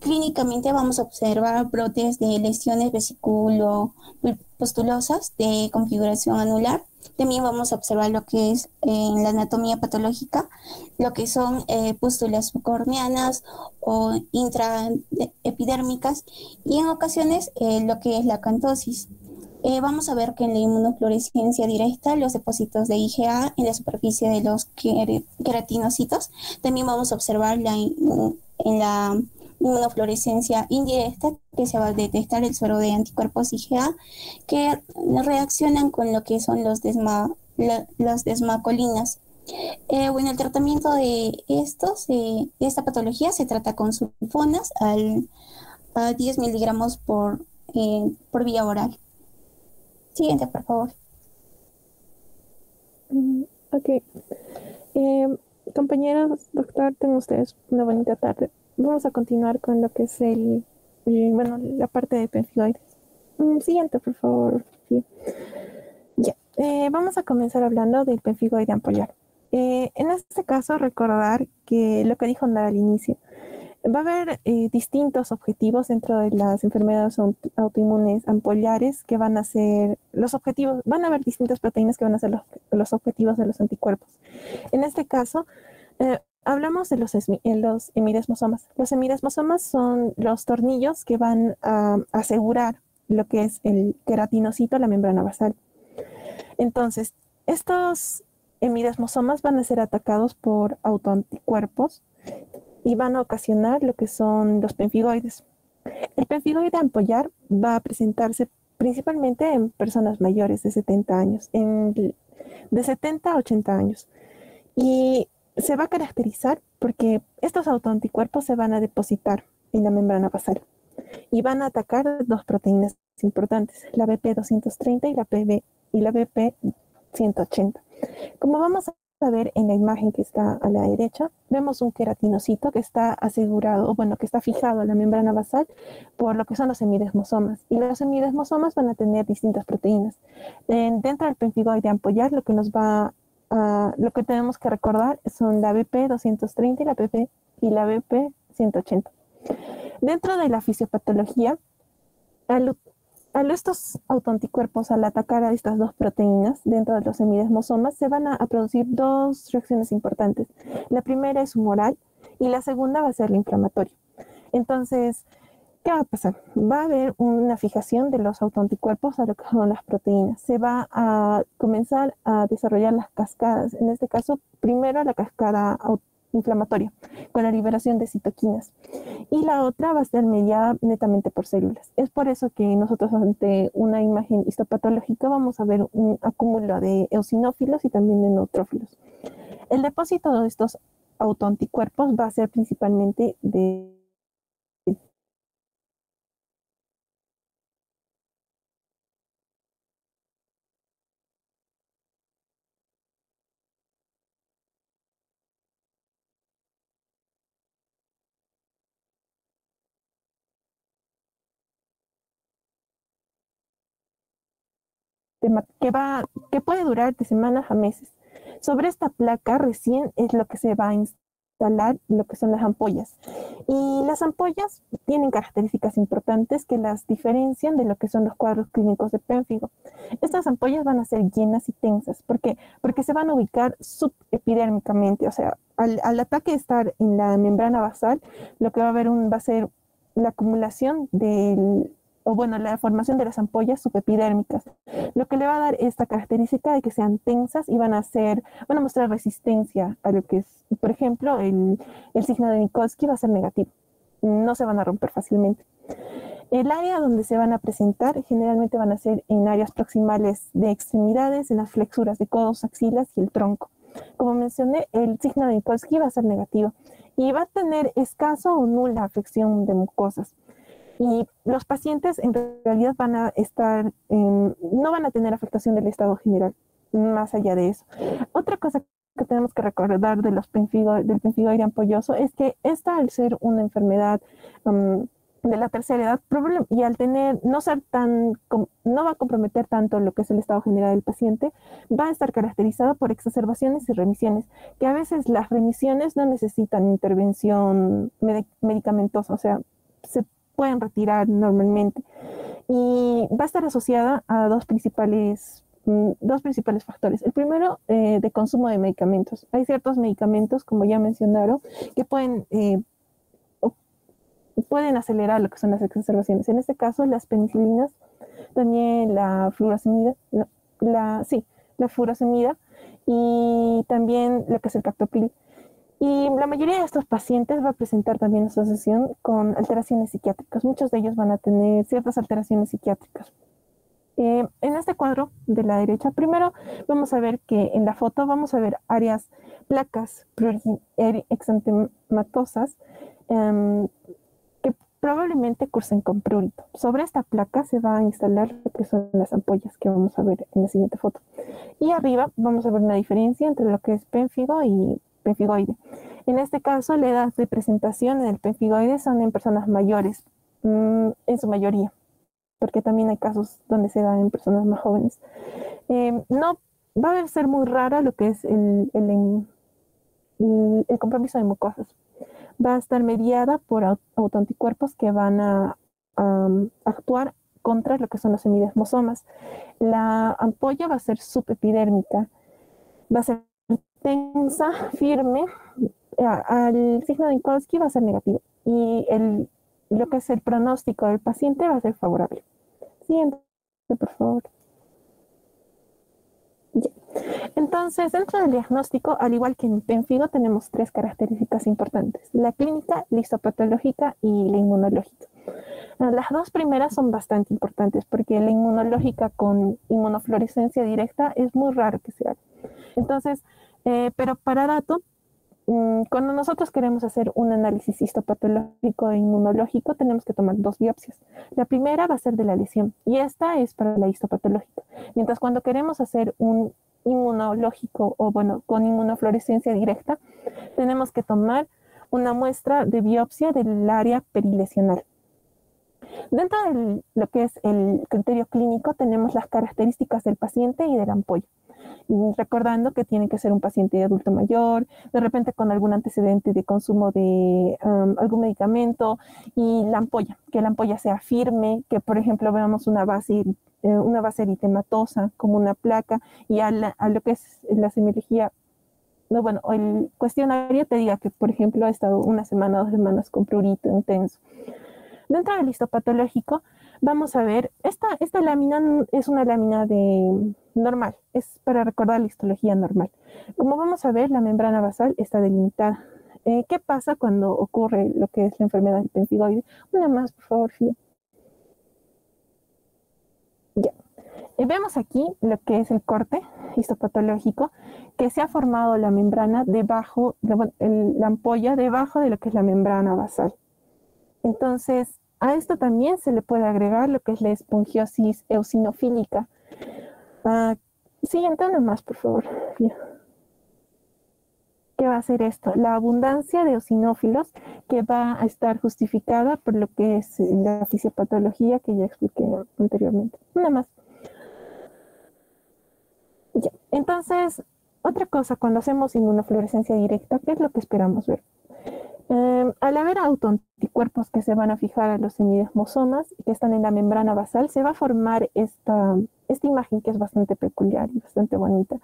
Clínicamente vamos a observar brotes de lesiones vesiculo-pustulosas de configuración anular. También vamos a observar lo que es en la anatomía patológica, lo que son pústulas corneanas o intraepidérmicas y en ocasiones lo que es la acantosis. Vamos a ver que en la inmunofluorescencia directa los depósitos de IgA en la superficie de los queratinocitos. También vamos a observar en la inmunofluorescencia indirecta que se va a detectar el suero de anticuerpos IgA que reaccionan con lo que son las desmacolinas. Bueno, el tratamiento de esta patología se trata con sulfonas a 10 miligramos por vía oral. Siguiente, por favor. Ok. Compañeros, doctor, tengan ustedes una bonita tarde. Vamos a continuar con lo que es la parte de pemphigoides. Siguiente, por favor. Sí. Ya. Vamos a comenzar hablando del pemphigoide ampollar. En este caso, recordar que lo que dijo Nara al inicio, va a haber distintos objetivos dentro de las enfermedades autoinmunes ampollares que van a ser los objetivos, van a haber distintas proteínas que van a ser los objetivos de los anticuerpos. En este caso, hablamos de los hemidesmosomas. Los hemidesmosomas son los tornillos que van a asegurar lo que es el queratinocito, la membrana basal. Entonces, estos hemidesmosomas van a ser atacados por autoanticuerpos y van a ocasionar lo que son los pemphigoides. El pemphigoide ampollar va a presentarse principalmente en personas mayores de 70 años, de 70 a 80 años. Y se va a caracterizar porque estos autoanticuerpos se van a depositar en la membrana basal y van a atacar dos proteínas importantes, la BP230 y la BP180. Como vamos a a ver en la imagen que está a la derecha, vemos un queratinocito que está asegurado, bueno, que está fijado a la membrana basal por lo que son los semidesmosomas. Y los semidesmosomas van a tener distintas proteínas. Dentro del pemfigoide ampollar, lo que tenemos que recordar son la BP230 y la BP180. Dentro de la fisiopatología, estos autoanticuerpos, al atacar a estas dos proteínas dentro de los semidesmosomas, se van a producir dos reacciones importantes. La primera es humoral y la segunda va a ser la inflamatoria. Entonces, ¿qué va a pasar? Va a haber una fijación de los autoanticuerpos a lo que son las proteínas. Se va a comenzar a desarrollar las cascadas. En este caso, primero la cascada inflamatoria, con la liberación de citoquinas. Y la otra va a ser mediada netamente por células. Es por eso que nosotros ante una imagen histopatológica vamos a ver un acúmulo de eosinófilos y también de neutrófilos. El depósito de estos autoanticuerpos va a ser principalmente de que puede durar de semanas a meses. Sobre esta placa recién es lo que se va a instalar, lo que son las ampollas. Y las ampollas tienen características importantes que las diferencian de lo que son los cuadros clínicos de pénfigo. Estas ampollas van a ser llenas y tensas. ¿Por qué? Porque se van a ubicar subepidérmicamente, o sea, al ataque de estar en la membrana basal, lo que va a haber va a ser la acumulación la formación de las ampollas subepidérmicas, lo que le va a dar esta característica de que sean tensas y van a mostrar resistencia a lo que es, por ejemplo, el signo de Minkowski va a ser negativo, no se van a romper fácilmente. El área donde se van a presentar generalmente van a ser en áreas proximales de extremidades, en las flexuras de codos, axilas y el tronco. Como mencioné, el signo de Minkowski va a ser negativo y va a tener escaso o nula afección de mucosas. Y los pacientes en realidad van a estar, no van a tener afectación del estado general, más allá de eso. Otra cosa que tenemos que recordar del pemfigoide ampolloso es que esta, al ser una enfermedad de la tercera edad, y al no va a comprometer tanto lo que es el estado general del paciente, va a estar caracterizada por exacerbaciones y remisiones, que a veces las remisiones no necesitan intervención medicamentosa, o sea, se pueden retirar normalmente. Y va a estar asociada a dos principales factores. El primero, de consumo de medicamentos. Hay ciertos medicamentos, como ya mencionaron, que pueden acelerar lo que son las exacerbaciones. En este caso, las penicilinas, también la furosemida, la furosemida y también lo que es el captopril. Y la mayoría de estos pacientes va a presentar también asociación con alteraciones psiquiátricas. Muchos de ellos van a tener ciertas alteraciones psiquiátricas. En este cuadro de la derecha, primero vamos a ver que en la foto vamos a ver placas exantematosas que probablemente cursen con prurito. Sobre esta placa se va a instalar lo que son las ampollas que vamos a ver en la siguiente foto. Y arriba vamos a ver una diferencia entre lo que es pénfigo y pemfigoide. En este caso, la edad de presentación en el pemfigoide son en personas mayores, en su mayoría, porque también hay casos donde se da en personas más jóvenes. No va a ser muy rara lo que es el compromiso de mucosas. Va a estar mediada por autoanticuerpos que van a actuar contra lo que son los semidesmosomas. La ampolla va a ser subepidérmica, va a ser tensa, firme, al signo de Minkowski va a ser negativo y lo que es el pronóstico del paciente va a ser favorable. Siguiente, por favor. Ya. Entonces, dentro del diagnóstico, al igual que en pemfigo, tenemos tres características importantes: la clínica, la histopatológica y la inmunológica. Las dos primeras son bastante importantes porque la inmunológica con inmunofluorescencia directa es muy raro que se haga. Entonces, pero para dato, cuando nosotros queremos hacer un análisis histopatológico e inmunológico, tenemos que tomar dos biopsias. La primera va a ser de la lesión y esta es para la histopatológica. Mientras cuando queremos hacer un inmunológico o bueno, con inmunofluorescencia directa, tenemos que tomar una muestra de biopsia del área perilesional. Dentro de lo que es el criterio clínico tenemos las características del paciente y de la ampolla. Recordando que tiene que ser un paciente de adulto mayor, de repente con algún antecedente de consumo de algún medicamento, y la ampolla, que la ampolla sea firme, que por ejemplo veamos una base eritematosa como una placa, y a lo que es la semiología, no, bueno, el cuestionario te diga que por ejemplo ha estado una semana o 2 semanas con prurito intenso. Dentro del histopatológico, vamos a ver, esta lámina es una lámina normal, es para recordar la histología normal. Como vamos a ver, la membrana basal está delimitada. ¿Qué pasa cuando ocurre lo que es la enfermedad del pemfigoide? Una más, por favor, Fío. Ya. Vemos aquí lo que es el corte histopatológico, que se ha formado la membrana debajo, la ampolla debajo de lo que es la membrana basal. Entonces, a esto también se le puede agregar lo que es la espongiosis eosinofílica. Siguiente una más, por favor. ¿Qué va a hacer esto? La abundancia de eosinófilos que va a estar justificada por lo que es la fisiopatología que ya expliqué anteriormente. Una más. Ya. Entonces, otra cosa, cuando hacemos inmunofluorescencia directa, ¿qué es lo que esperamos ver? Al haber autoanticuerpos que se van a fijar a los semidesmosomas y que están en la membrana basal, se va a formar esta imagen que es bastante peculiar y bastante bonita,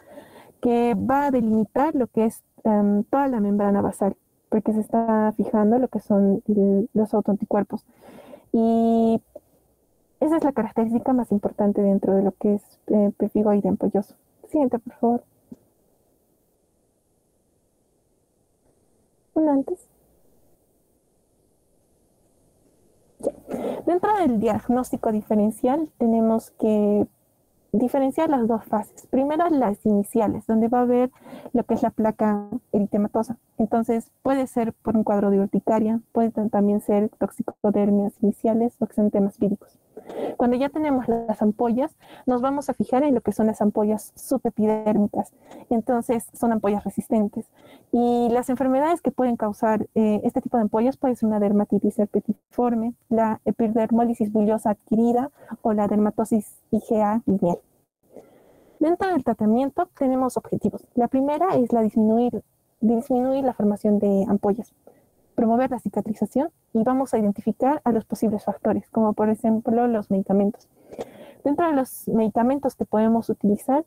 que va a delimitar lo que es toda la membrana basal, porque se está fijando lo que son los autoanticuerpos. Y esa es la característica más importante dentro de lo que es pemfigoide ampolloso. Siguiente, por favor. Una antes. Dentro del diagnóstico diferencial tenemos que diferenciar las dos fases. Primero las iniciales, donde va a haber lo que es la placa eritematosa. Entonces puede ser por un cuadro de urticaria, puede también ser toxicodermias iniciales o exantemas víricos. Cuando ya tenemos las ampollas, nos vamos a fijar en lo que son las ampollas subepidérmicas. Entonces son ampollas resistentes. Y las enfermedades que pueden causar este tipo de ampollas puede ser una dermatitis herpetiforme, la epidermólisis bullosa adquirida o la dermatosis IgA lineal. Dentro del tratamiento tenemos objetivos. La primera es disminuir la formación de ampollas, promover la cicatrización, y vamos a identificar a los posibles factores, como por ejemplo los medicamentos. Dentro de los medicamentos que podemos utilizar,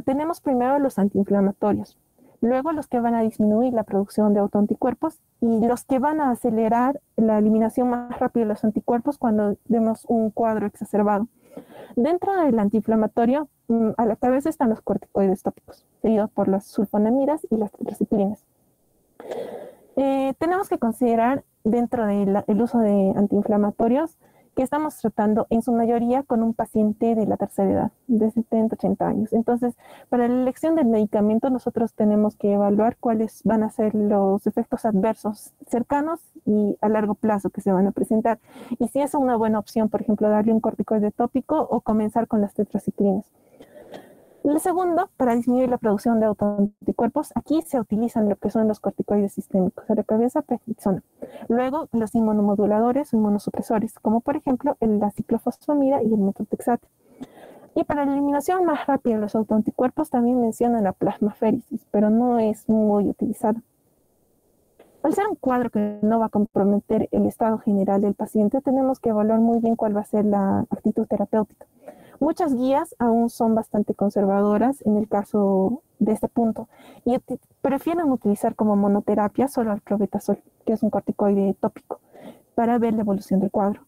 tenemos primero los antiinflamatorios, luego los que van a disminuir la producción de autoanticuerpos y los que van a acelerar la eliminación más rápida de los anticuerpos cuando vemos un cuadro exacerbado. Dentro del antiinflamatorio, a la cabeza están los corticoides tópicos, seguidos por las sulfonamidas y las tetraciclinas. Tenemos que considerar dentro del uso de antiinflamatorios que estamos tratando en su mayoría con un paciente de la tercera edad, de 70, 80 años. Entonces, para la elección del medicamento nosotros tenemos que evaluar cuáles van a ser los efectos adversos cercanos y a largo plazo que se van a presentar. Y si es una buena opción, por ejemplo, darle un corticoide tópico o comenzar con las tetraciclinas. El segundo, para disminuir la producción de autoanticuerpos, aquí se utilizan lo que son los corticoides sistémicos, de la cabeza, prednisona. Luego, los inmunomoduladores o inmunosupresores, como por ejemplo la ciclofosfamida y el metotrexate. Y para la eliminación más rápida de los autoanticuerpos también mencionan la plasmaféresis, pero no es muy utilizada. Al ser un cuadro que no va a comprometer el estado general del paciente, tenemos que evaluar muy bien cuál va a ser la actitud terapéutica. Muchas guías aún son bastante conservadoras en el caso de este punto y prefieren utilizar como monoterapia solo el clobetasol, que es un corticoide tópico, para ver la evolución del cuadro.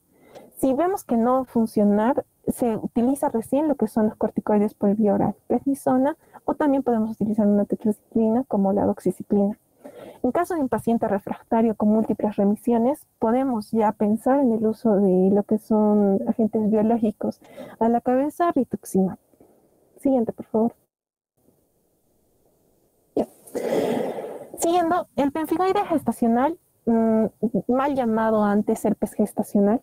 Si vemos que no va a funcionar, se utiliza recién lo que son los corticoides por vía oral, prednisona, o también podemos utilizar una tetraciclina como la doxiciclina. En caso de un paciente refractario con múltiples remisiones, podemos ya pensar en el uso de lo que son agentes biológicos. A la cabeza, rituximab. Siguiente, por favor. Ya. Siguiendo, el pemfigoide gestacional, mal llamado antes herpes gestacional,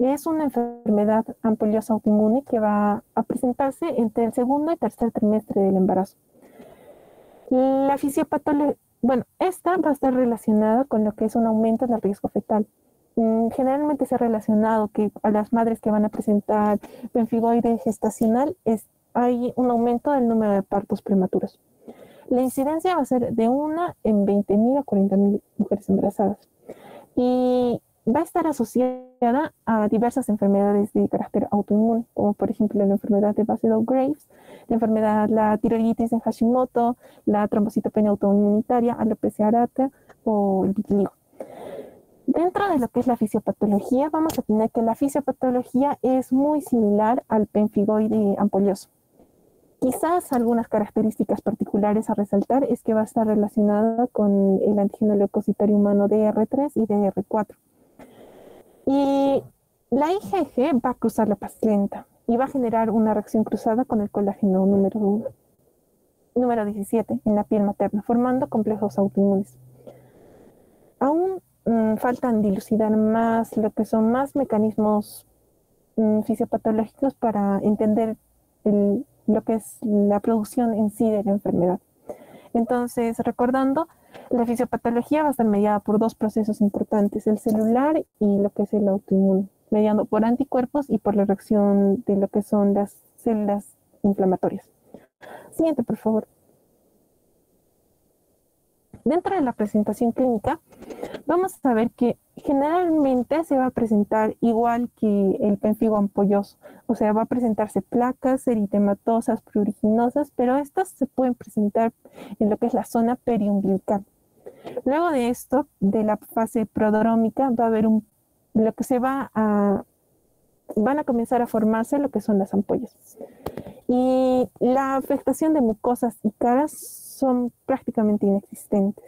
es una enfermedad ampollosa autoinmune que va a presentarse entre el segundo y tercer trimestre del embarazo. La fisiopatología, bueno, esta va a estar relacionada con lo que es un aumento en el riesgo fetal. Generalmente se ha relacionado que a las madres que van a presentar pemfigoide gestacional hay un aumento del número de partos prematuros. La incidencia va a ser de 1 en 20.000 a 40.000 mujeres embarazadas. Y va a estar asociada a diversas enfermedades de carácter autoinmune, como por ejemplo la enfermedad de Basedow-Graves, la tiroiditis de Hashimoto, la trombocitopenia autoinmunitaria, alopecia areata o el vitiligo. Dentro de lo que es la fisiopatología, vamos a tener que la fisiopatología es muy similar al pemfigoide ampolloso. Quizás algunas características particulares a resaltar es que va a estar relacionada con el antígeno leucocitario humano DR3 y DR4. Y la IgG va a cruzar la paz lenta y va a generar una reacción cruzada con el colágeno número 17 en la piel materna, formando complejos autoinmunes. Aún faltan dilucidar más lo que son más mecanismos fisiopatológicos para entender lo que es la producción en sí de la enfermedad. Entonces, recordando, la fisiopatología va a estar mediada por dos procesos importantes, el celular y lo que es el autoinmune, mediado por anticuerpos y por la reacción de lo que son las células inflamatorias. Siguiente, por favor. Dentro de la presentación clínica, vamos a ver que generalmente se va a presentar igual que el pemfigo ampolloso, o sea, va a presentarse placas eritematosas, pruriginosas, pero estas se pueden presentar en lo que es la zona periumbilical. Luego de esto, de la fase prodrómica, va a haber van a comenzar a formarse lo que son las ampollas. Y la afectación de mucosas y caras son prácticamente inexistentes.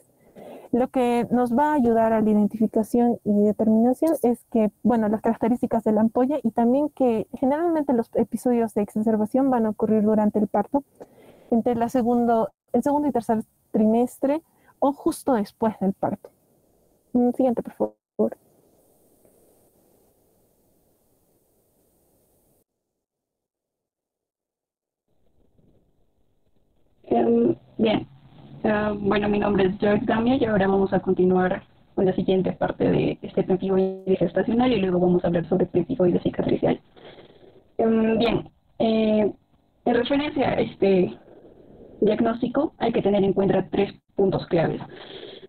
Lo que nos va a ayudar a la identificación y determinación es que, bueno, las características de la ampolla y también que generalmente los episodios de exacerbación van a ocurrir durante el parto, entre el segundo y tercer trimestre o justo después del parto. Siguiente, por favor. Bien, bueno, mi nombre es George Gamia y ahora vamos a continuar con la siguiente parte de este pemfigoide gestacional y luego vamos a hablar sobre pemfigoide cicatricial. Bien, en referencia a este diagnóstico hay que tener en cuenta 3 puntos claves.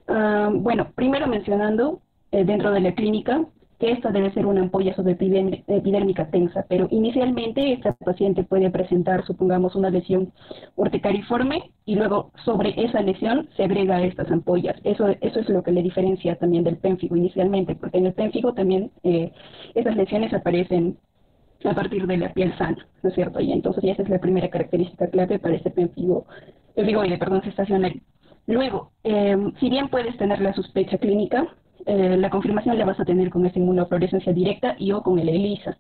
Bueno, primero mencionando dentro de la clínica que esta debe ser una ampolla subepidérmica tensa, pero inicialmente esta paciente puede presentar, supongamos, una lesión urticariforme y luego sobre esa lesión se agrega estas ampollas. Eso es lo que le diferencia también del pénfigo inicialmente, porque en el pénfigo también esas lesiones aparecen a partir de la piel sana, ¿no es cierto? Y entonces esa es la primera característica clave para este pemfigoide gestacional. Luego, si bien puedes tener la sospecha clínica, la confirmación la vas a tener con esta inmunofluorescencia directa y o con el ELISA.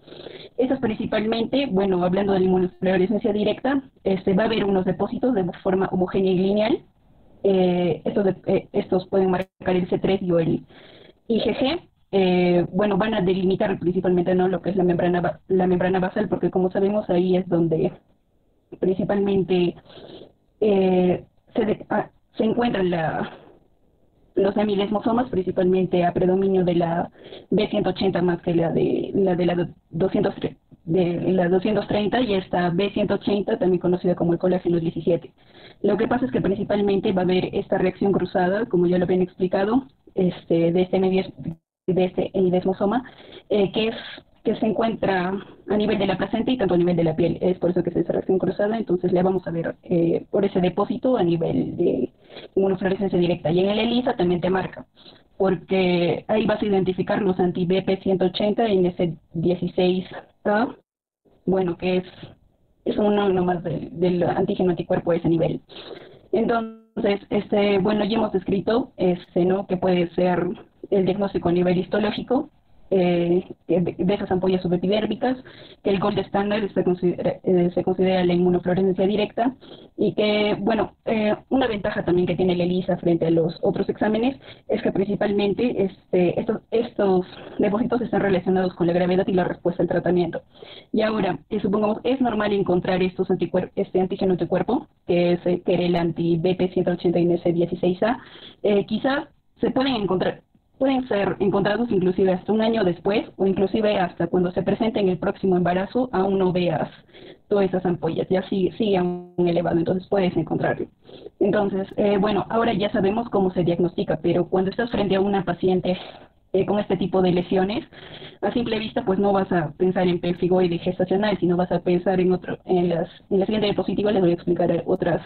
Estas principalmente, bueno, hablando de la inmunofluorescencia directa, va a haber unos depósitos de forma homogénea y lineal. Estos pueden marcar el C3 y o el IgG. Bueno, van a delimitar principalmente, ¿no?, lo que es la membrana basal, porque como sabemos ahí es donde principalmente se encuentran los hemidesmosomas, principalmente a predominio de la B180 más que la de la 230, y esta B180 también conocida como el colágeno 17. Lo que pasa es que principalmente va a haber esta reacción cruzada, como ya lo habían explicado, de este hemidesmosoma, que se encuentra a nivel de la placenta y tanto a nivel de la piel. Es por eso que es esa reacción cruzada. Entonces le vamos a ver por ese depósito a nivel de inmunofluorescencia directa. Y en el ELISA también te marca, porque ahí vas a identificar los anti-BP180 en ese 16A, bueno, que es uno nomás del antígeno anticuerpo a ese nivel. Entonces, bueno, ya hemos descrito, ¿no?, que puede ser el diagnóstico a nivel histológico. de esas ampollas subepidérmicas, que el gold estándar se considera la inmunofluorescencia directa y que, bueno, una ventaja también que tiene la ELISA frente a los otros exámenes es que principalmente estos depósitos están relacionados con la gravedad y la respuesta al tratamiento. Y ahora, supongamos, es normal encontrar este antígeno anticuerpo, que era el anti-BP180-INC16A, quizás se pueden ser encontrados inclusive hasta un año después o inclusive hasta cuando se presente en el próximo embarazo, aún no veas todas esas ampollas, ya sigue aún elevado, entonces puedes encontrarlo. Entonces, bueno, ahora ya sabemos cómo se diagnostica, pero cuando estás frente a una paciente con este tipo de lesiones, a simple vista pues no vas a pensar en pemphigoide gestacional, sino vas a pensar en la siguiente diapositiva les voy a explicar otras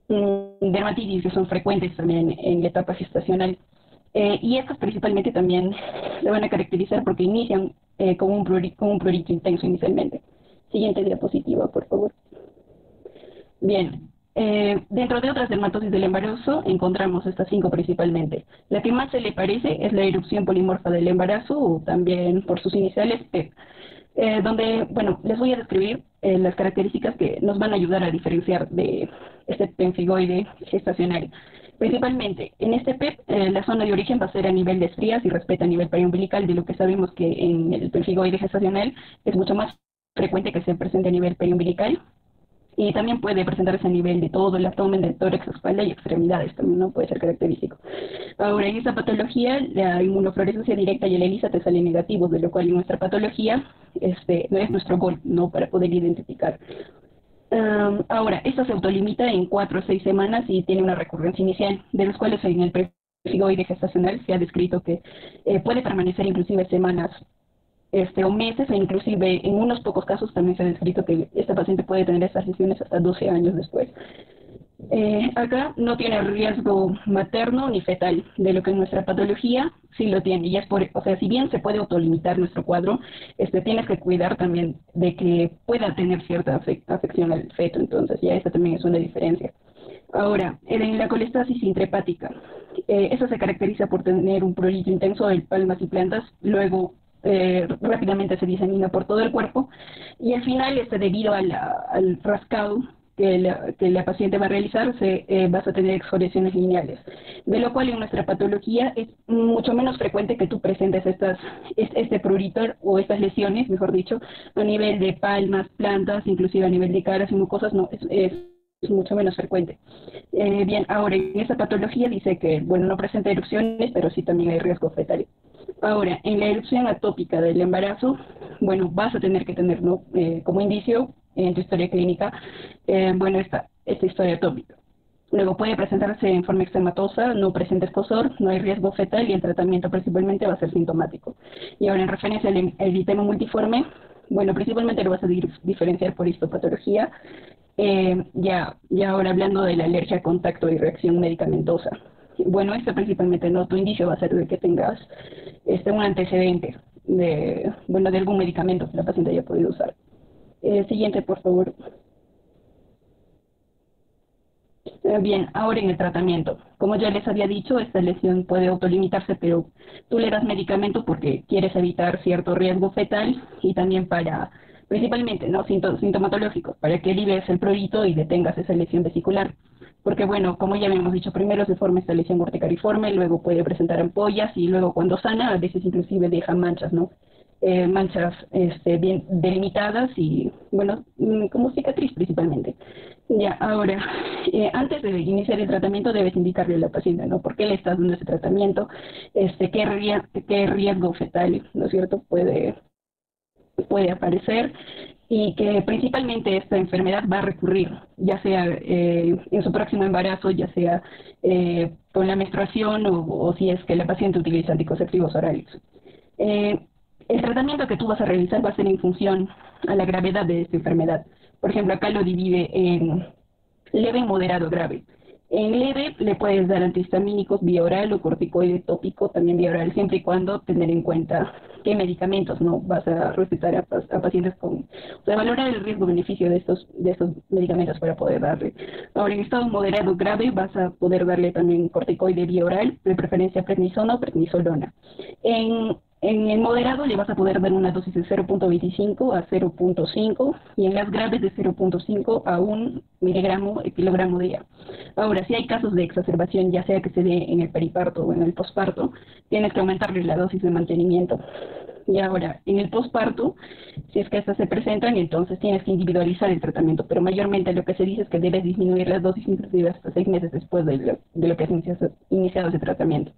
dermatitis que son frecuentes también en la etapa gestacional. Y estas principalmente también se van a caracterizar porque inician con un prurito intenso inicialmente. Siguiente diapositiva, por favor. Bien, dentro de otras dermatosis del embarazo encontramos estas 5 principalmente. La que más se le parece es la erupción polimorfa del embarazo, o también por sus iniciales PEP, donde, bueno, les voy a describir las características que nos van a ayudar a diferenciar de este pemphigoide gestacional. Principalmente, en este PEP, la zona de origen va a ser a nivel de estrías y respeta a nivel periumbilical, de lo que sabemos que en el pemphigoide gestacional es mucho más frecuente que se presente a nivel periumbilical. Y también puede presentarse a nivel de todo el abdomen, del tórax, espalda y extremidades, también no puede ser característico. Ahora, en esta patología, la inmunofluorescencia directa y el ELISA te salen negativos, de lo cual en nuestra patología no es nuestro gol, ¿no? Para poder identificar. Ahora, esta se autolimita en 4 o 6 semanas y tiene una recurrencia inicial, de los cuales en el pemphigoide gestacional se ha descrito que puede permanecer inclusive semanas o meses, e inclusive en unos pocos casos también se ha descrito que esta paciente puede tener estas lesiones hasta 12 años después. Acá no tiene riesgo materno ni fetal, de lo que en nuestra patología sí lo tiene, y es o sea, si bien se puede autolimitar nuestro cuadro, tienes que cuidar también de que pueda tener cierta afección al feto, entonces ya esta también es una diferencia. Ahora, en la colestasis intrahepática, esa se caracteriza por tener un prurito intenso de palmas y plantas, luego rápidamente se disemina por todo el cuerpo y al final, debido al rascado que la paciente va a realizar, vas a tener excoriaciones lineales, de lo cual en nuestra patología es mucho menos frecuente que tú presentes este prurito o estas lesiones, mejor dicho, a nivel de palmas, plantas, inclusive a nivel de caras y mucosas, no, es mucho menos frecuente. Bien, ahora en esta patología dice que, bueno, no presenta erupciones, pero sí también hay riesgo fetal. Ahora, en la erupción atópica del embarazo, bueno, vas a tener que tener, ¿no? Como indicio en tu historia clínica, bueno, esta historia atópica. Luego puede presentarse en forma eczematosa, no presenta escozor, no hay riesgo fetal y el tratamiento principalmente va a ser sintomático. Y ahora en referencia al eritema multiforme, bueno, principalmente lo vas a diferenciar por histopatología. Ya ahora hablando de la alergia a contacto y reacción medicamentosa. Bueno, principalmente no, tu indicio va a ser de que tengas un antecedente de algún medicamento que la paciente haya podido usar. Siguiente, por favor. Bien, ahora en el tratamiento. Como ya les había dicho, esta lesión puede autolimitarse, pero tú le das medicamento porque quieres evitar cierto riesgo fetal y también principalmente, ¿no? Sintomatológicos, para que liberes el prurito y detengas esa lesión vesicular. Porque, bueno, como ya habíamos dicho, primero se forma esta lesión urticariforme, luego puede presentar ampollas y luego cuando sana, a veces inclusive deja manchas, ¿no? Manchas bien delimitadas y, bueno, como cicatriz principalmente. Ya, ahora, antes de iniciar el tratamiento debes indicarle a la paciente, ¿no? ¿Por qué le estás dando ese tratamiento? ¿Qué riesgo fetal, ¿no es cierto?, puede aparecer, y que principalmente esta enfermedad va a recurrir, ya sea en su próximo embarazo, ya sea con la menstruación o si es que la paciente utiliza anticonceptivos orales. El tratamiento que tú vas a realizar va a ser en función a la gravedad de esta enfermedad. Por ejemplo, acá lo divide en leve, moderado, grave. En leve le puedes dar antihistamínicos vía oral o corticoide tópico también vía oral, siempre y cuando tener en cuenta qué medicamentos no vas a recetar a pacientes con, o sea, valorar el riesgo-beneficio de estos medicamentos para poder darle. Ahora, en estado moderado grave vas a poder darle también corticoide vía oral, de preferencia prednisona o prednisolona. En el moderado le vas a poder dar una dosis de 0.25 a 0.5 y en las graves de 0.5 a 1 miligramo el kilogramo día. Ahora, si hay casos de exacerbación, ya sea que se dé en el periparto o en el posparto, tienes que aumentarle la dosis de mantenimiento. Y ahora, en el posparto, si es que estas se presentan, entonces tienes que individualizar el tratamiento, pero mayormente lo que se dice es que debes disminuir las dosis inclusive hasta 6 meses después de lo que has iniciado ese tratamiento.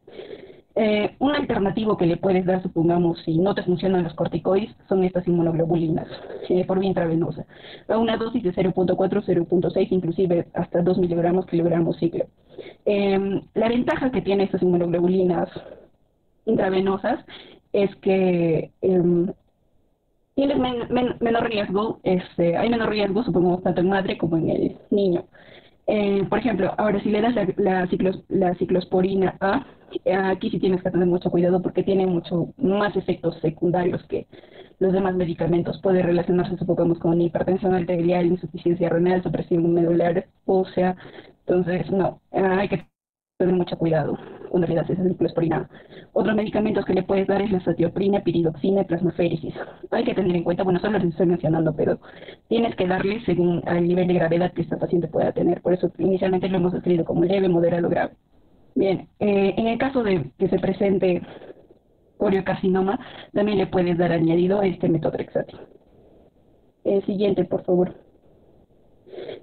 Un alternativo que le puedes dar, supongamos, si no te funcionan los corticoides, son estas inmunoglobulinas por vía intravenosa, a una dosis de 0.4, 0.6, inclusive hasta 2 miligramos kilogramos ciclo. La ventaja que tienen estas inmunoglobulinas intravenosas es que tienes menor riesgo, hay menor riesgo, supongamos, tanto en madre como en el niño. Por ejemplo, ahora si le das la ciclosporina A, aquí sí tienes que tener mucho cuidado porque tiene mucho más efectos secundarios que los demás medicamentos. Puede relacionarse, supongamos, con hipertensión arterial, insuficiencia renal, supresión medular ósea. Entonces, no, hay que tener mucho cuidado cuando le das esa ciclosporina. Otros medicamentos que le puedes dar es la satioprina, piridoxina y plasmaféresis. Hay que tener en cuenta, bueno, solo les estoy mencionando, pero tienes que darle según el nivel de gravedad que esta paciente pueda tener. Por eso inicialmente lo hemos escrito como leve, moderado, grave. Bien, en el caso de que se presente coriocarcinoma, también le puedes dar añadido metotrexato. Siguiente, por favor.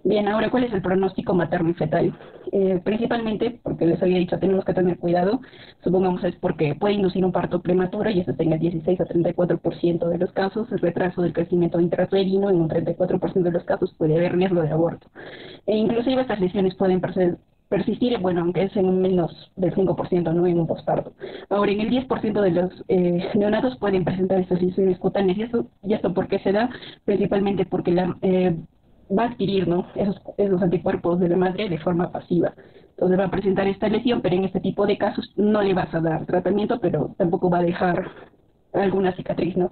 Bien, ahora, ¿cuál es el pronóstico materno y fetal? Principalmente, porque les había dicho, tenemos que tener cuidado, supongamos es porque puede inducir un parto prematuro y eso está en el 16 a 34% de los casos, el retraso del crecimiento intrauterino en un 34% de los casos puede haber riesgo de aborto. E inclusive estas lesiones pueden persistir, bueno, aunque es en menos del 5%, no en un posparto. Ahora, en el 10% de los neonatos pueden presentar estas lesiones cutáneas, y esto ¿por qué se da? Principalmente porque va a adquirir, ¿no?, esos anticuerpos de la madre de forma pasiva. Entonces va a presentar esta lesión, pero en este tipo de casos no le vas a dar tratamiento, pero tampoco va a dejar alguna cicatriz, ¿no?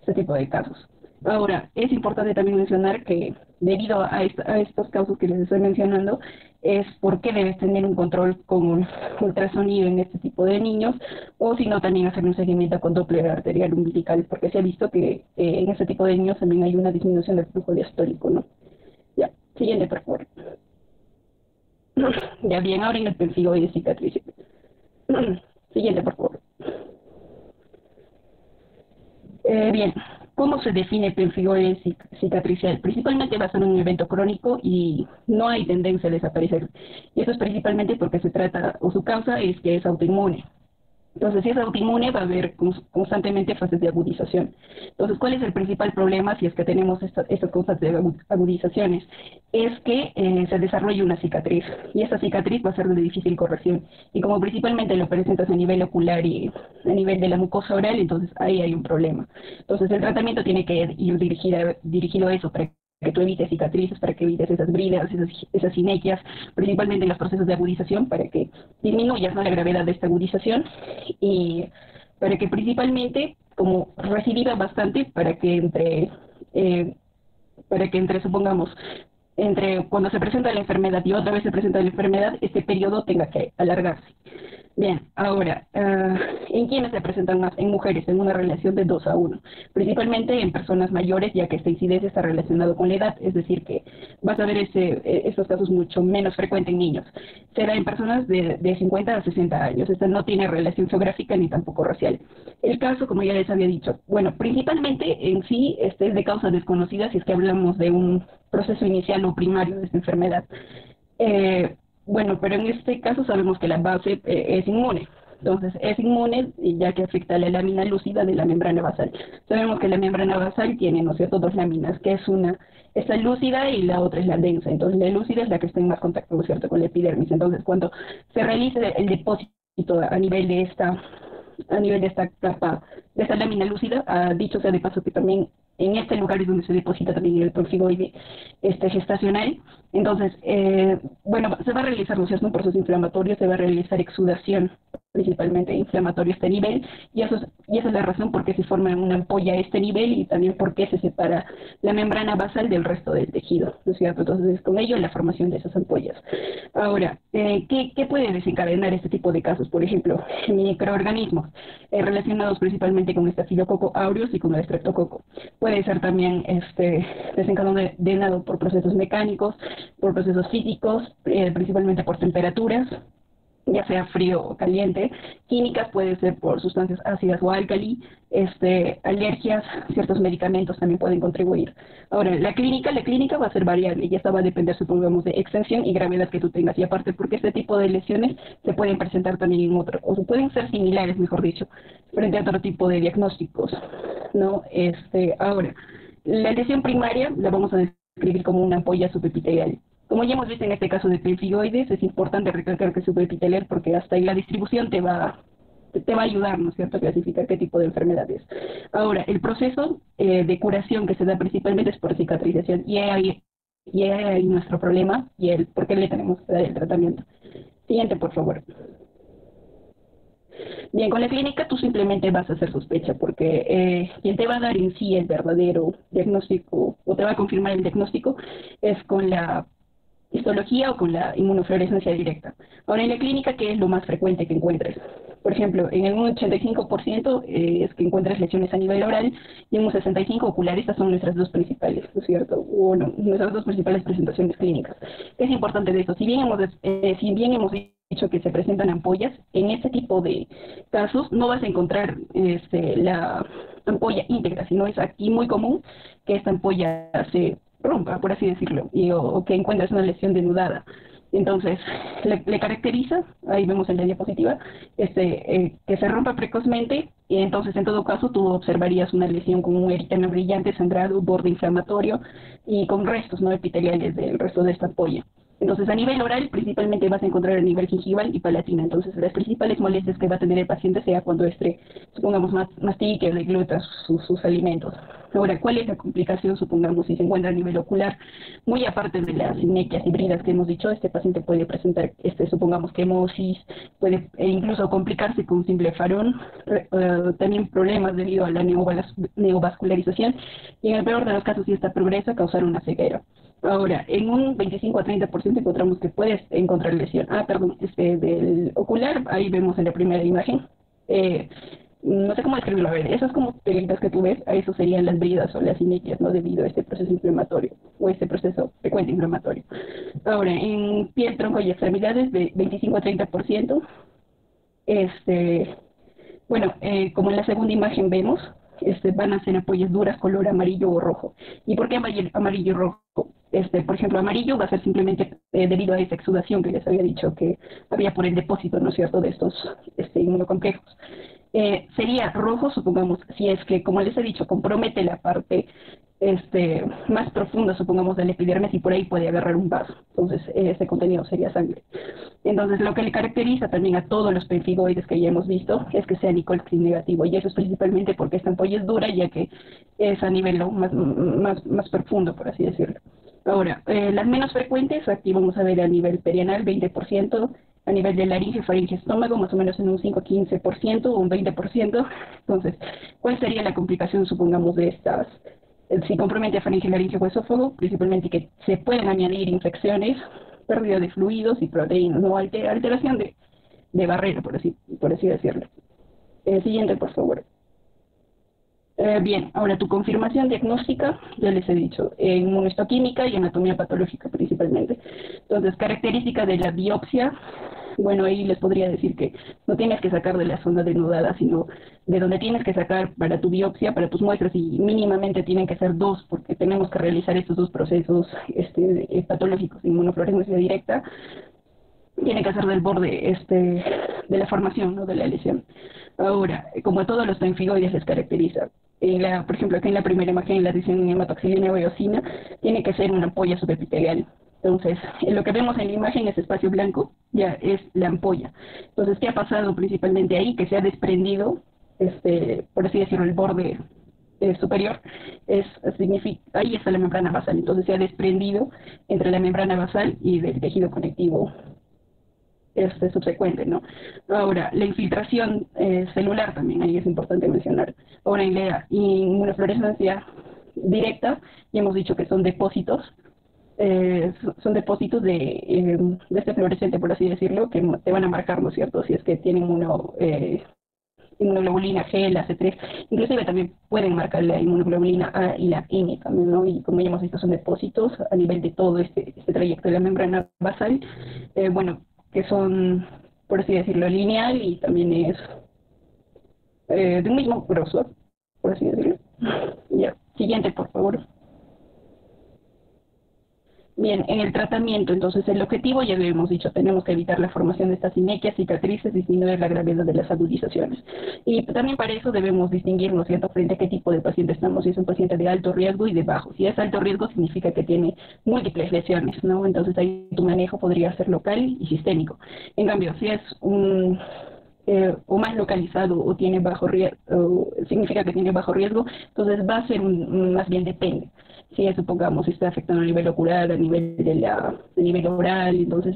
Este tipo de casos. Ahora, es importante también mencionar que debido a estos casos que les estoy mencionando, es por qué debes tener un control con ultrasonido en este tipo de niños, o si no, también hacer un seguimiento con Doppler arterial umbilical, porque se ha visto que en este tipo de niños también hay una disminución del flujo diastólico, ¿no? Ya, siguiente, por favor. Ya bien, ahora en el pemphigoide cicatriz. Siguiente, por favor. Bien, ¿cómo se define pemphigoide cicatricial? Principalmente va a ser un evento crónico y no hay tendencia a desaparecer. Y eso es principalmente porque se trata, o su causa es que es autoinmune. Entonces, si es autoinmune, va a haber constantemente fases de agudización. Entonces, ¿cuál es el principal problema si es que tenemos estas constantes agudizaciones? Es que se desarrolla una cicatriz, y esa cicatriz va a ser de difícil corrección. Y como principalmente lo presentas a nivel ocular y a nivel de la mucosa oral, entonces ahí hay un problema. Entonces, el tratamiento tiene que ir dirigido a eso, para que tú evites cicatrices, para que evites esas bridas, esas sinequias, principalmente en los procesos de agudización, para que disminuyas, ¿no?, la gravedad de esta agudización y para que principalmente, como recidiva bastante, para que supongamos, entre cuando se presenta la enfermedad y otra vez se presenta la enfermedad, este periodo tenga que alargarse. Bien, ahora, ¿en quiénes se presentan más? En mujeres, en una relación de 2:1, principalmente en personas mayores, ya que esta incidencia está relacionada con la edad, es decir, que vas a ver estos casos mucho menos frecuentes en niños. Será en personas de 50 a 60 años, esta no tiene relación geográfica ni tampoco racial. El caso, como ya les había dicho, bueno, principalmente en sí es de causas desconocidas si es que hablamos de un proceso inicial o primario de esta enfermedad. Bueno, pero en este caso sabemos que la base es inmune. Entonces, es inmune ya que afecta a la lámina lúcida de la membrana basal. Sabemos que la membrana basal tiene, ¿no es cierto?, dos láminas, que es una está lúcida y la otra es la densa. Entonces, la lúcida es la que está en más contacto, ¿no es cierto?, con la epidermis. Entonces, cuando se realice el depósito a nivel de esta capa, de esta lámina lúcida, dicho sea de paso que también en este lugar es donde se deposita también el pemphigoide gestacional. Entonces, bueno, se va a realizar, ¿no es cierto?, un proceso inflamatorio, se va a realizar exudación, principalmente inflamatorio a este nivel, y esa es la razón por qué se forma una ampolla a este nivel y también por qué se separa la membrana basal del resto del tejido, ¿no es cierto? Entonces, con ello la formación de esas ampollas. Ahora, ¿qué puede desencadenar este tipo de casos? Por ejemplo, microorganismos relacionados principalmente con Staphylococcus aureus y con el Streptococcus. Puede ser también desencadenado por procesos mecánicos, por procesos físicos, principalmente por temperaturas, ya sea frío o caliente. Químicas puede ser por sustancias ácidas o álcali, alergias, ciertos medicamentos también pueden contribuir. Ahora, la clínica va a ser variable, y esta va a depender, supongamos, de extensión y gravedad que tú tengas, y aparte porque este tipo de lesiones se pueden presentar también en otro, o pueden ser similares, mejor dicho, frente a otro tipo de diagnósticos, ¿no? Ahora, la lesión primaria la vamos a describir como una ampolla subepitelial. Como ya hemos visto en este caso de pemphigoides, es importante recalcar que es subepitelial porque hasta ahí la distribución te va a ayudar, ¿no es cierto?, a clasificar qué tipo de enfermedad es. Ahora, el proceso de curación que se da principalmente es por cicatrización, y ahí nuestro problema y el por qué le tenemos que dar el tratamiento. Siguiente, por favor. Bien, con la clínica tú simplemente vas a hacer sospecha, porque quien te va a dar en sí el verdadero diagnóstico, o te va a confirmar el diagnóstico, es con la histología o con la inmunofluorescencia directa. Ahora, en la clínica, ¿qué es lo más frecuente que encuentres? Por ejemplo, en un 85% es que encuentres lesiones a nivel oral, y en un 65% ocular. Estas son nuestras dos principales, ¿no es cierto? O no, nuestras dos principales presentaciones clínicas. ¿Qué es importante de esto? Si bien hemos dicho que se presentan ampollas, en este tipo de casos no vas a encontrar la ampolla íntegra, sino es aquí muy común que esta ampolla se rompa, por así decirlo, o que encuentres una lesión denudada. Entonces, le caracteriza, ahí vemos en la diapositiva, que se rompa precozmente, y entonces en todo caso tú observarías una lesión con un eritema brillante, sangrado, borde inflamatorio y con restos no epiteliales del resto de esta ampolla. Entonces, a nivel oral, principalmente vas a encontrar a nivel gingival y palatina. Entonces, las principales molestias que va a tener el paciente sea cuando supongamos, mastique o degluta sus alimentos. Ahora, ¿cuál es la complicación, supongamos, si se encuentra a nivel ocular? Muy aparte de las sinequias híbridas que hemos dicho, este paciente puede presentar, supongamos, quemosis, puede incluso complicarse con un simple farón, también problemas debido a la neovascularización, y en el peor de los casos, si esta progresa, causar una ceguera. Ahora, en un 25 a 30% encontramos que puedes encontrar lesión. Del ocular, ahí vemos en la primera imagen. No sé cómo describirlo, a ver, esas como peleitas que tú ves, a eso serían las bridas o las sinequias, ¿no?, debido a este proceso inflamatorio, o este proceso frecuente inflamatorio. Ahora, en piel, tronco y extremidades, de 25 a 30%, bueno, como en la segunda imagen vemos, van a ser ampollas duras color amarillo o rojo. ¿Y por qué amarillo o rojo? Por ejemplo, amarillo va a ser simplemente debido a esa exudación que les había dicho que había por el depósito, ¿no es cierto?, de estos inmunocomplejos. Sería rojo, supongamos, si es que, como les he dicho, compromete la parte más profunda, supongamos, de la epidermis, y por ahí puede agarrar un vaso. Entonces, ese contenido sería sangre. Entonces, lo que le caracteriza también a todos los pemphigoides que ya hemos visto es que sea Nikolsky negativo, y eso es principalmente porque esta ampolla es dura, ya que es a nivel más profundo, por así decirlo. Ahora, las menos frecuentes, aquí vamos a ver a nivel perianal, 20%, a nivel de laringe, faringe, estómago, más o menos en un 5 a 15% o un 20%. Entonces, ¿cuál sería la complicación, supongamos, de estas? Si compromete a faringe, laringe o esófago, principalmente que se pueden añadir infecciones, pérdida de fluidos y proteínas, ¿no? Alteración de barrera, por así decirlo. Siguiente, por favor. Bien, ahora tu confirmación diagnóstica, ya les he dicho, inmunohistoquímica y anatomía patológica principalmente. Entonces, característica de la biopsia, bueno, ahí les podría decir que no tienes que sacar de la zona denudada, sino de donde tienes que sacar para tu biopsia, para tus muestras, y mínimamente tienen que ser 2, porque tenemos que realizar estos 2 procesos patológicos, inmunofluorescencia directa. Tiene que ser del borde de la formación, ¿no?, de la lesión. Ahora, como a todos los pemphigoides les caracteriza, por ejemplo, aquí en la primera imagen, la lesión en hematoxilina o eosina, tiene que ser una ampolla subepitelial. Entonces, lo que vemos en la imagen, ese espacio blanco, ya es la ampolla. Entonces, ¿qué ha pasado principalmente ahí? Que se ha desprendido, por así decirlo, el borde superior, ahí está la membrana basal, entonces se ha desprendido entre la membrana basal y del tejido conectivo subsecuente, ¿no? Ahora, la infiltración celular también, ahí es importante mencionar. Ahora, en la inmunofluorescencia directa, ya hemos dicho que son depósitos, de este fluorescente, por así decirlo, que te van a marcar, ¿no es cierto?, si es que tienen inmunoglobulina G, la C3, inclusive también pueden marcar la inmunoglobulina A y la M también, ¿no? Y como ya hemos visto, son depósitos a nivel de todo este trayecto de la membrana basal, bueno, que son, por así decirlo, lineal y también es de un mismo grosor, por así decirlo. Ya, siguiente, por favor. Bien, en el tratamiento, entonces el objetivo ya lo hemos dicho, tenemos que evitar la formación de estas sinequias, cicatrices, disminuir la gravedad de las agudizaciones. Y también para eso debemos distinguir, ¿no es cierto?, frente a qué tipo de paciente estamos, si es un paciente de alto riesgo y de bajo. Si es alto riesgo significa que tiene múltiples lesiones, ¿no? Entonces ahí tu manejo podría ser local y sistémico. En cambio, si es o más localizado o tiene bajo riesgo, significa que tiene bajo riesgo, entonces va a ser más bien depende. Si supongamos está afectando a nivel ocular, a nivel de nivel oral, entonces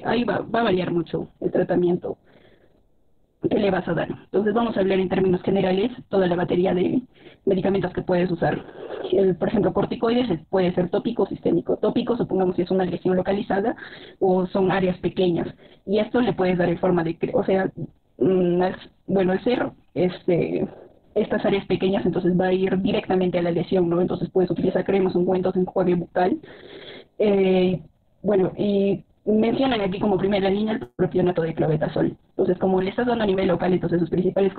ahí va a variar mucho el tratamiento que le vas a dar. Entonces vamos a hablar en términos generales toda la batería de medicamentos que puedes usar. Por ejemplo, corticoides puede ser tópico o sistémico. Tópico, supongamos si es una lesión localizada o son áreas pequeñas. Y esto le puedes dar en forma de, o sea, bueno, al ser estas áreas pequeñas, entonces va a ir directamente a la lesión, ¿no? Entonces puedes utilizar cremas, ungüentos, enjuague bucal. Bueno, y mencionan aquí como primera línea el propionato de clobetasol. Entonces, como le estás dando a nivel local, entonces sus principales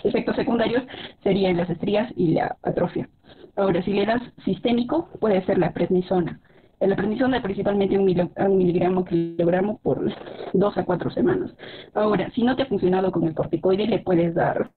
efectos secundarios serían las estrías y la atrofia. Ahora, si le das sistémico, puede ser la prednisona. La prednisona principalmente un miligramo kilogramo por 2 a 4 semanas. Ahora, si no te ha funcionado con el corticoide, le puedes dar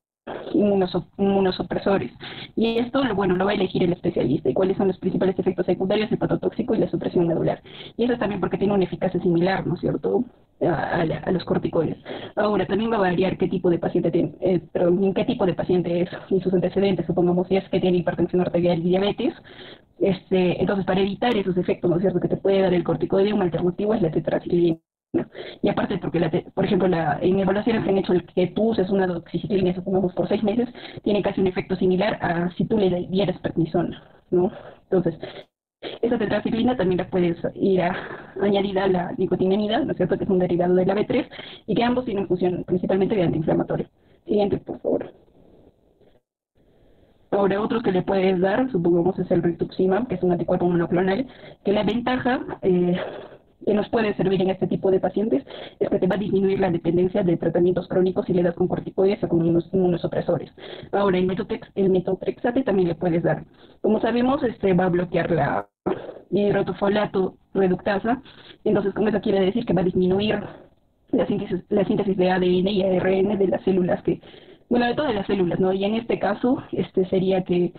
inmunosupresores. Y esto, bueno, lo va a elegir el especialista. ¿Y cuáles son los principales efectos secundarios? El hepatotóxico y la supresión medular. Y eso también porque tiene una eficacia similar, ¿no es cierto?, a los corticoides. Ahora, también va a variar qué tipo de paciente tiene, en qué tipo de paciente es y sus antecedentes. Supongamos si es que tiene hipertensión arterial y diabetes. Entonces, para evitar esos efectos, ¿no es cierto?, que te puede dar el corticoide, una alternativa es la tetraciclina. Y aparte, porque por ejemplo, en evaluaciones que han hecho que tú uses una doxiciclina, supongamos por 6 meses, tiene casi un efecto similar a si tú le dieras prednisona, ¿no? Entonces, esa tetraciclina también la puedes ir añadida a la nicotinamida, ¿no es cierto?, que es un derivado de la B3, y que ambos tienen función principalmente de antiinflamatorio. Siguiente, por favor. Ahora, otros que le puedes dar, supongamos, es el rituximab, que es un anticuerpo monoclonal, que la ventaja que nos puede servir en este tipo de pacientes es que te va a disminuir la dependencia de tratamientos crónicos si le das con corticoides o con inmunosupresores. Ahora, el metotrexate también le puedes dar. Como sabemos, va a bloquear la hidrotofolato reductasa, entonces con eso quiere decir que va a disminuir la síntesis de ADN y ARN de las células de todas las células, ¿no? Y en este caso, sería que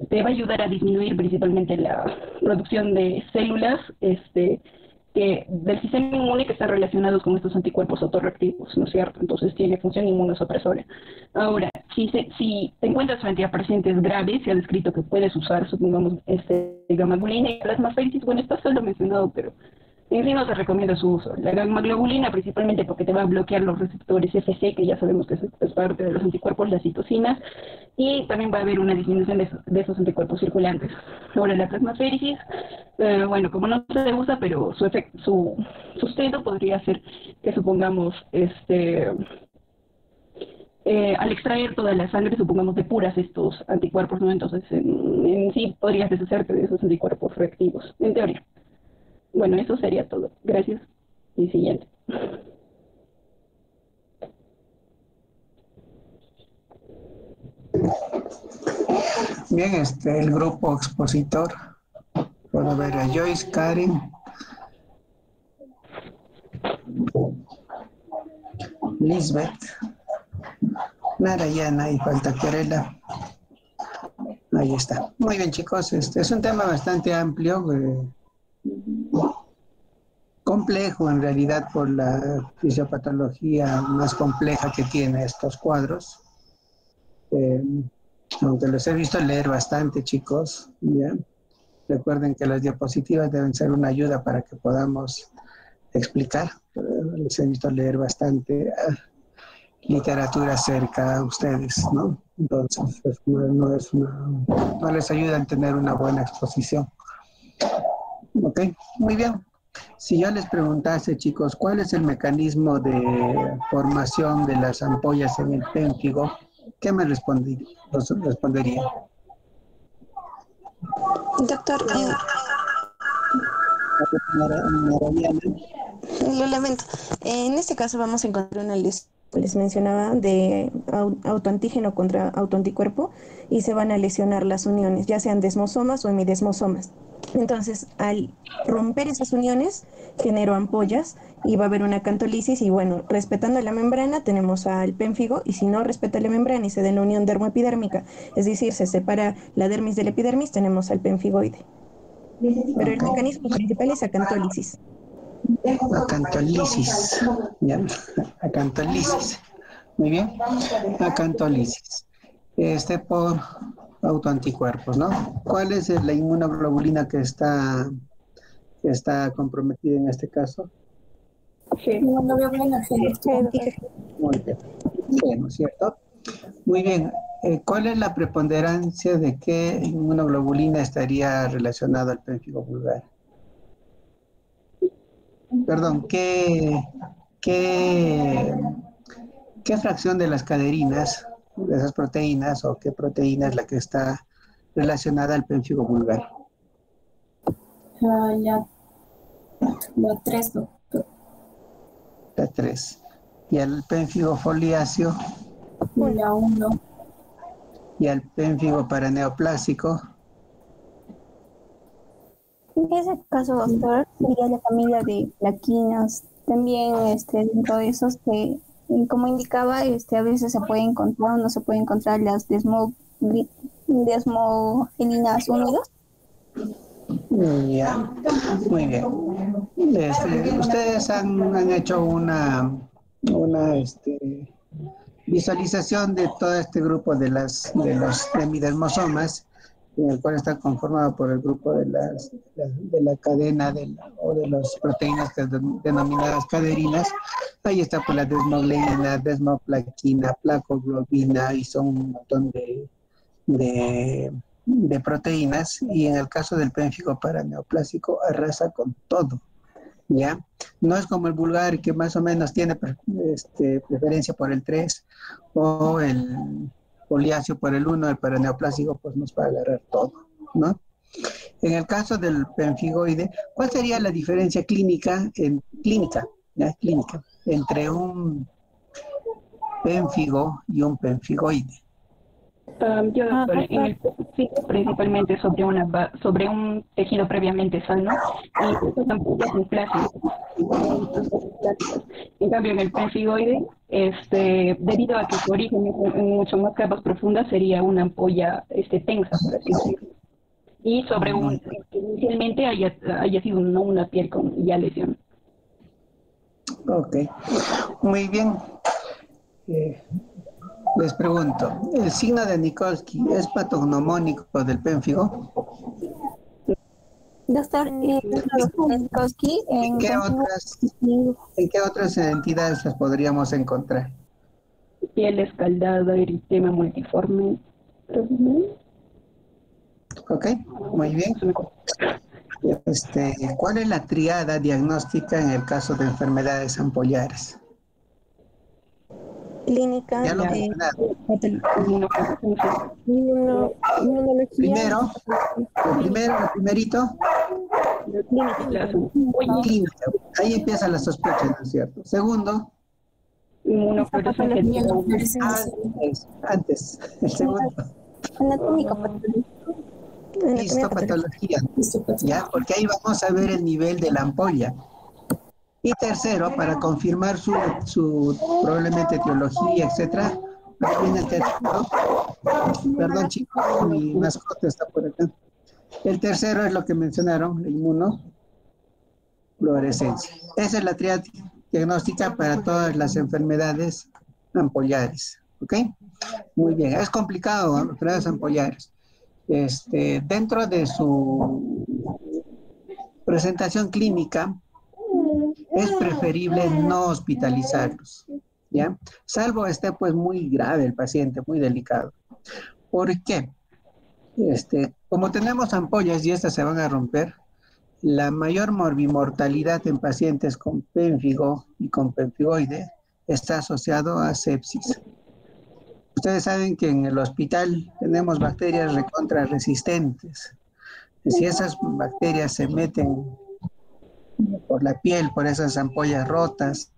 te va a ayudar a disminuir principalmente la producción de células del sistema inmune que están relacionados con estos anticuerpos autorreactivos, ¿no es cierto? Entonces tiene función inmunosupresora. Ahora, si te encuentras frente a pacientes graves, se ha descrito que puedes usar, supongamos, gamma-globulina y plasmaféresis. Bueno, está solo mencionado, pero en sí no se recomienda su uso. La gamma-globulina principalmente porque te va a bloquear los receptores FC, que ya sabemos que es parte de los anticuerpos, las citocinas, y también va a haber una disminución de esos anticuerpos circulantes. Ahora, la plasmaféresis, bueno, como no se usa, pero su sustento podría ser que supongamos, al extraer toda la sangre, supongamos, depuras estos anticuerpos, ¿no? Entonces, en sí podrías deshacerte de esos anticuerpos reactivos, en teoría. Bueno, eso sería todo. Gracias. Y siguiente. Bien, el grupo expositor. Puedo ver a Joyce, Karen, Lisbeth, Narayana y falta Querela. Ahí está. Muy bien, chicos. Es un tema bastante amplio, complejo en realidad por la fisiopatología más compleja que tiene estos cuadros. aunque los he visto leer bastante, chicos, ¿ya? Recuerden que las diapositivas deben ser una ayuda para que podamos explicar. Les he visto leer bastante literatura cerca a ustedes, ¿no? Entonces, no les ayuda a tener una buena exposición. Ok, muy bien. Si yo les preguntase, chicos, ¿cuál es el mecanismo de formación de las ampollas en el pénfigo? ¿Qué me respondería? Doctor, lo lamento. En este caso vamos a encontrar una lesión, les mencionaba, de autoantígeno contra autoanticuerpo y se van a lesionar las uniones, ya sean desmosomas o hemidesmosomas. Entonces, al romper esas uniones, generó ampollas y va a haber una acantolisis y bueno, respetando la membrana tenemos al pénfigo y si no respeta la membrana y se da una unión dermoepidérmica, es decir, se separa la dermis del epidermis, tenemos al pénfigoide. Pero el mecanismo principal es acantólisis. Acantolisis. ¿Ya? Acantolisis. Muy bien. Acantolisis. Por autoanticuerpos, ¿no? ¿Cuál es la inmunoglobulina que está comprometida en este caso? Sí. Inmunoglobulina G. Muy bien. Bueno, ¿cierto? Muy bien. ¿Cuál es la preponderancia de qué inmunoglobulina estaría relacionada al pénfigo vulgar? Perdón, ¿qué fracción de las caderinas, de esas proteínas, o qué proteína es la que está relacionada al pénfigo vulgar? La 3, doctor. La 3. ¿Y al pénfigo foliáceo? La 1. ¿Y al pénfigo paraneoplásico? En ese caso, doctor, sería la familia de plaquinas. También dentro de esos que, como indicaba, a veces se puede encontrar o no se puede encontrar las desmogelinas unidas. Ya, muy bien. Ustedes han hecho una visualización de todo este grupo de los hemidesmosomas, en el cual está conformado por el grupo de la cadena o de las proteínas que denominadas caderinas. Ahí está pues la desmoglebina, desmoplaquina, placoglobina, y son un montón de proteínas, y en el caso del pénfigo paraneoplásico arrasa con todo, ¿ya? No es como el vulgar, que más o menos tiene preferencia por el 3, o el foliáceo por el 1, el paraneoplásico pues nos va a agarrar todo, ¿no? En el caso del pénfigoide, ¿cuál sería la diferencia clínica entre un pénfigo y un pénfigoide? Yo, doctor, en el pénfigo principalmente sobre un tejido previamente sano y estas ampollas son plásticas. En cambio, en el pénfigoide, debido a que su origen es en mucho más capas profundas, sería una ampolla tensa, por así decirlo. Y sobre que inicialmente haya sido una piel con ya lesión. Ok, muy bien. Les pregunto, ¿el signo de Nikolsky es patognomónico del pénfigo? Doctor, Nikolsky, ¿En qué otras entidades las podríamos encontrar? Piel escaldada, eritema multiforme. Ok, muy bien. ¿Cuál es la triada diagnóstica en el caso de enfermedades ampollares? Clínica, Ya lo Inmunología. Lo primerito, clínica. Ahí empieza la sospecha, ¿no es cierto? Segundo, antes, el segundo. Anatómica. Histopatología, ¿ya? Porque ahí vamos a ver el nivel de la ampolla. Y tercero, para confirmar su probablemente etiología, etcétera, viene el tercero. Perdón, chicos, mi mascota está por acá. El tercero es lo que mencionaron, la inmunofluorescencia. Esa es la triada diagnóstica para todas las enfermedades ampollares, ¿ok? Muy bien, es complicado, ¿no? Enfermedades ampollares. Dentro de su presentación clínica, es preferible no hospitalizarlos, ¿ya? Salvo esté pues muy grave el paciente, muy delicado. ¿Por qué? Como tenemos ampollas y estas se van a romper, la mayor morbimortalidad en pacientes con pénfigo y con pemfigoide está asociado a sepsis. Ustedes saben que en el hospital tenemos bacterias recontraresistentes. Si esas bacterias se meten por la piel, por esas ampollas rotas,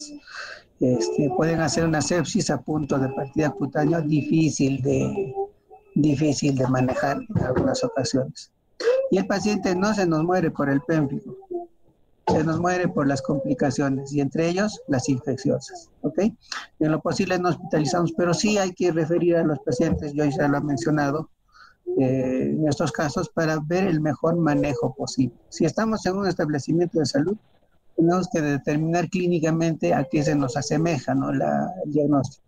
pueden hacer una sepsis a punto de partida cutánea difícil de manejar en algunas ocasiones. Y el paciente no se nos muere por el pénfigo, se nos muere por las complicaciones, y entre ellos las infecciosas, ¿ok? En lo posible no hospitalizamos, pero sí hay que referir a los pacientes, yo ya lo he mencionado, en estos casos para ver el mejor manejo posible. Si estamos en un establecimiento de salud, tenemos que determinar clínicamente a qué se nos asemeja, ¿no? El diagnóstico.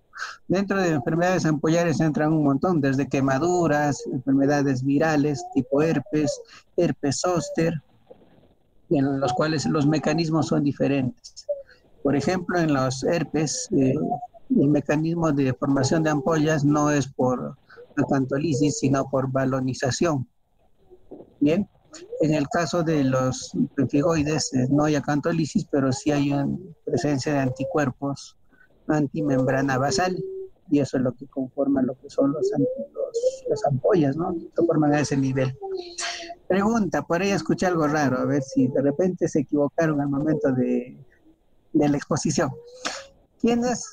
Dentro de enfermedades ampollares entran un montón, desde quemaduras, enfermedades virales tipo herpes, herpes zóster, en los cuales los mecanismos son diferentes. Por ejemplo, en los herpes, el mecanismo de formación de ampollas no es por acantolisis, sino por balonización. Bien, en el caso de los pemfigoides no hay acantolisis, pero sí hay una presencia de anticuerpos antimembrana basal, y eso es lo que conforma lo que son las ampollas, ¿no? Se forman a ese nivel. Pregunta, por ahí escuché algo raro, a ver si de repente se equivocaron al momento de la exposición. ¿Quiénes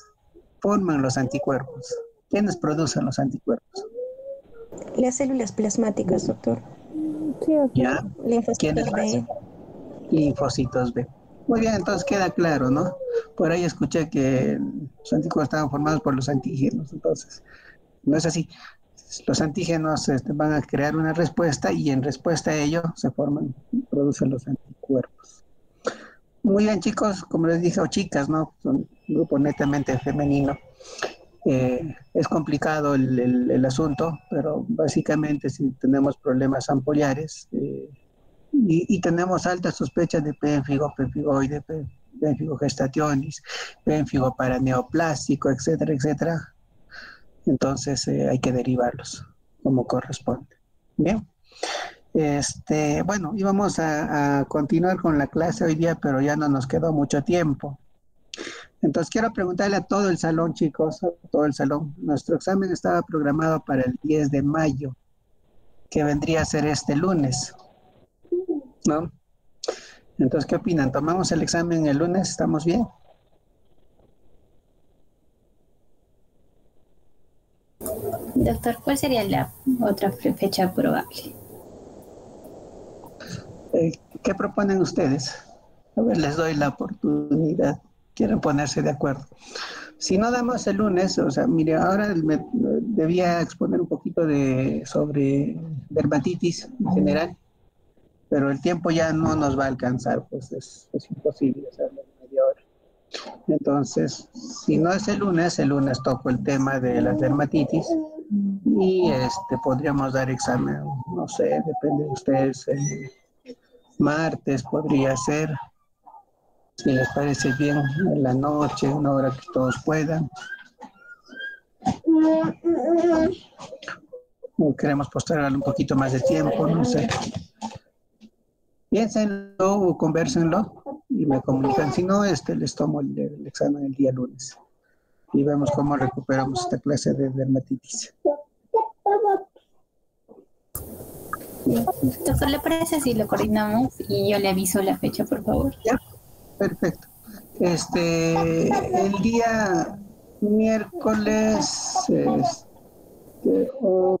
forman los anticuerpos? ¿Quiénes producen los anticuerpos? Las células plasmáticas, doctor. Sí, ¿Ya? Linfocitos B. Linfocitos B. Muy bien, entonces queda claro, ¿no? Por ahí escuché que los anticuerpos estaban formados por los antígenos, entonces no es así. Los antígenos van a crear una respuesta y en respuesta a ello se producen los anticuerpos. Muy bien, chicos, como les dije, o chicas, ¿no? Son un grupo netamente femenino. Es complicado el asunto, pero básicamente si tenemos problemas ampollares y tenemos altas sospechas de pénfigo, pemfigoide, pénfigo gestationis, pénfigo paraneoplástico, etcétera, etcétera, entonces hay que derivarlos como corresponde. Bien. Bueno, íbamos a continuar con la clase hoy día, pero ya no nos quedó mucho tiempo. Entonces quiero preguntarle a todo el salón, chicos, a todo el salón. Nuestro examen estaba programado para el 10 de mayo, que vendría a ser este lunes, ¿no? Entonces, ¿qué opinan? ¿Tomamos el examen el lunes? ¿Estamos bien? Doctor, ¿cuál sería la otra fecha probable? ¿Qué proponen ustedes? A ver, les doy la oportunidad. Quieren ponerse de acuerdo. Si no damos el lunes, o sea, mire, ahora debía exponer un poquito sobre dermatitis en general, pero el tiempo ya no nos va a alcanzar, pues es imposible hacerlo en media hora. Entonces, si no es el lunes toco el tema de las dermatitis y podríamos dar examen, no sé, depende de ustedes, el martes podría ser, si les parece bien, en la noche, una hora que todos puedan. O queremos postergarlo un poquito más de tiempo, no sé. Piénsenlo o convérsenlo y me comunican. Si no, les tomo el examen el día lunes y vemos cómo recuperamos esta clase de dermatitis. Doctor, ¿le parece si lo coordinamos y yo le aviso la fecha, por favor? Ya, perfecto. El día miércoles o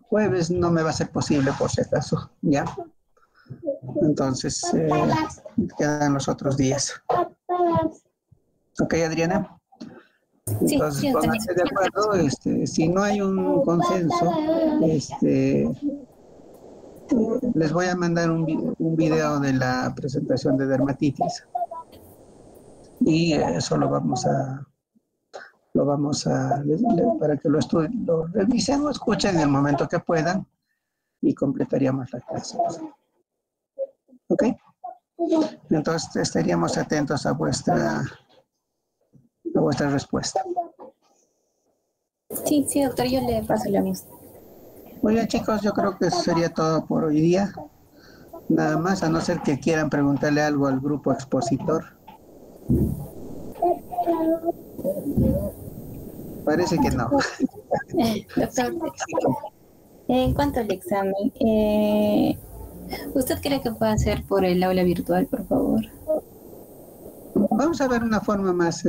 jueves no me va a ser posible, por si acaso, ¿ya? Entonces, quedan los otros días. ¿Ok, Adriana? Entonces, sí, pónganse de acuerdo. Si no hay un consenso, les voy a mandar un video de la presentación de dermatitis y eso lo vamos a lo vamos a, para que lo estudien, lo revisen o escuchen en el momento que puedan y completaríamos la clase. ¿Ok? Entonces estaríamos atentos a vuestra respuesta. Sí, sí, doctor, yo le paso la misma. Muy bien, chicos, yo creo que eso sería todo por hoy día. Nada más, a no ser que quieran preguntarle algo al grupo expositor. Parece que no. Doctor, en cuanto al examen, ¿usted cree que puede hacer por el aula virtual, por favor? Vamos a ver una forma más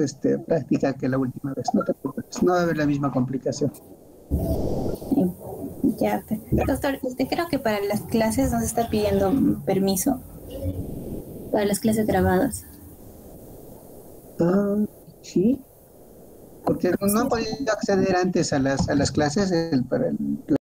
práctica que la última vez. No te preocupes, no va a haber la misma complicación. Ya, doctor, creo que para las clases nos está pidiendo permiso para las clases grabadas. Ah, sí, porque no han podido acceder antes a las clases para el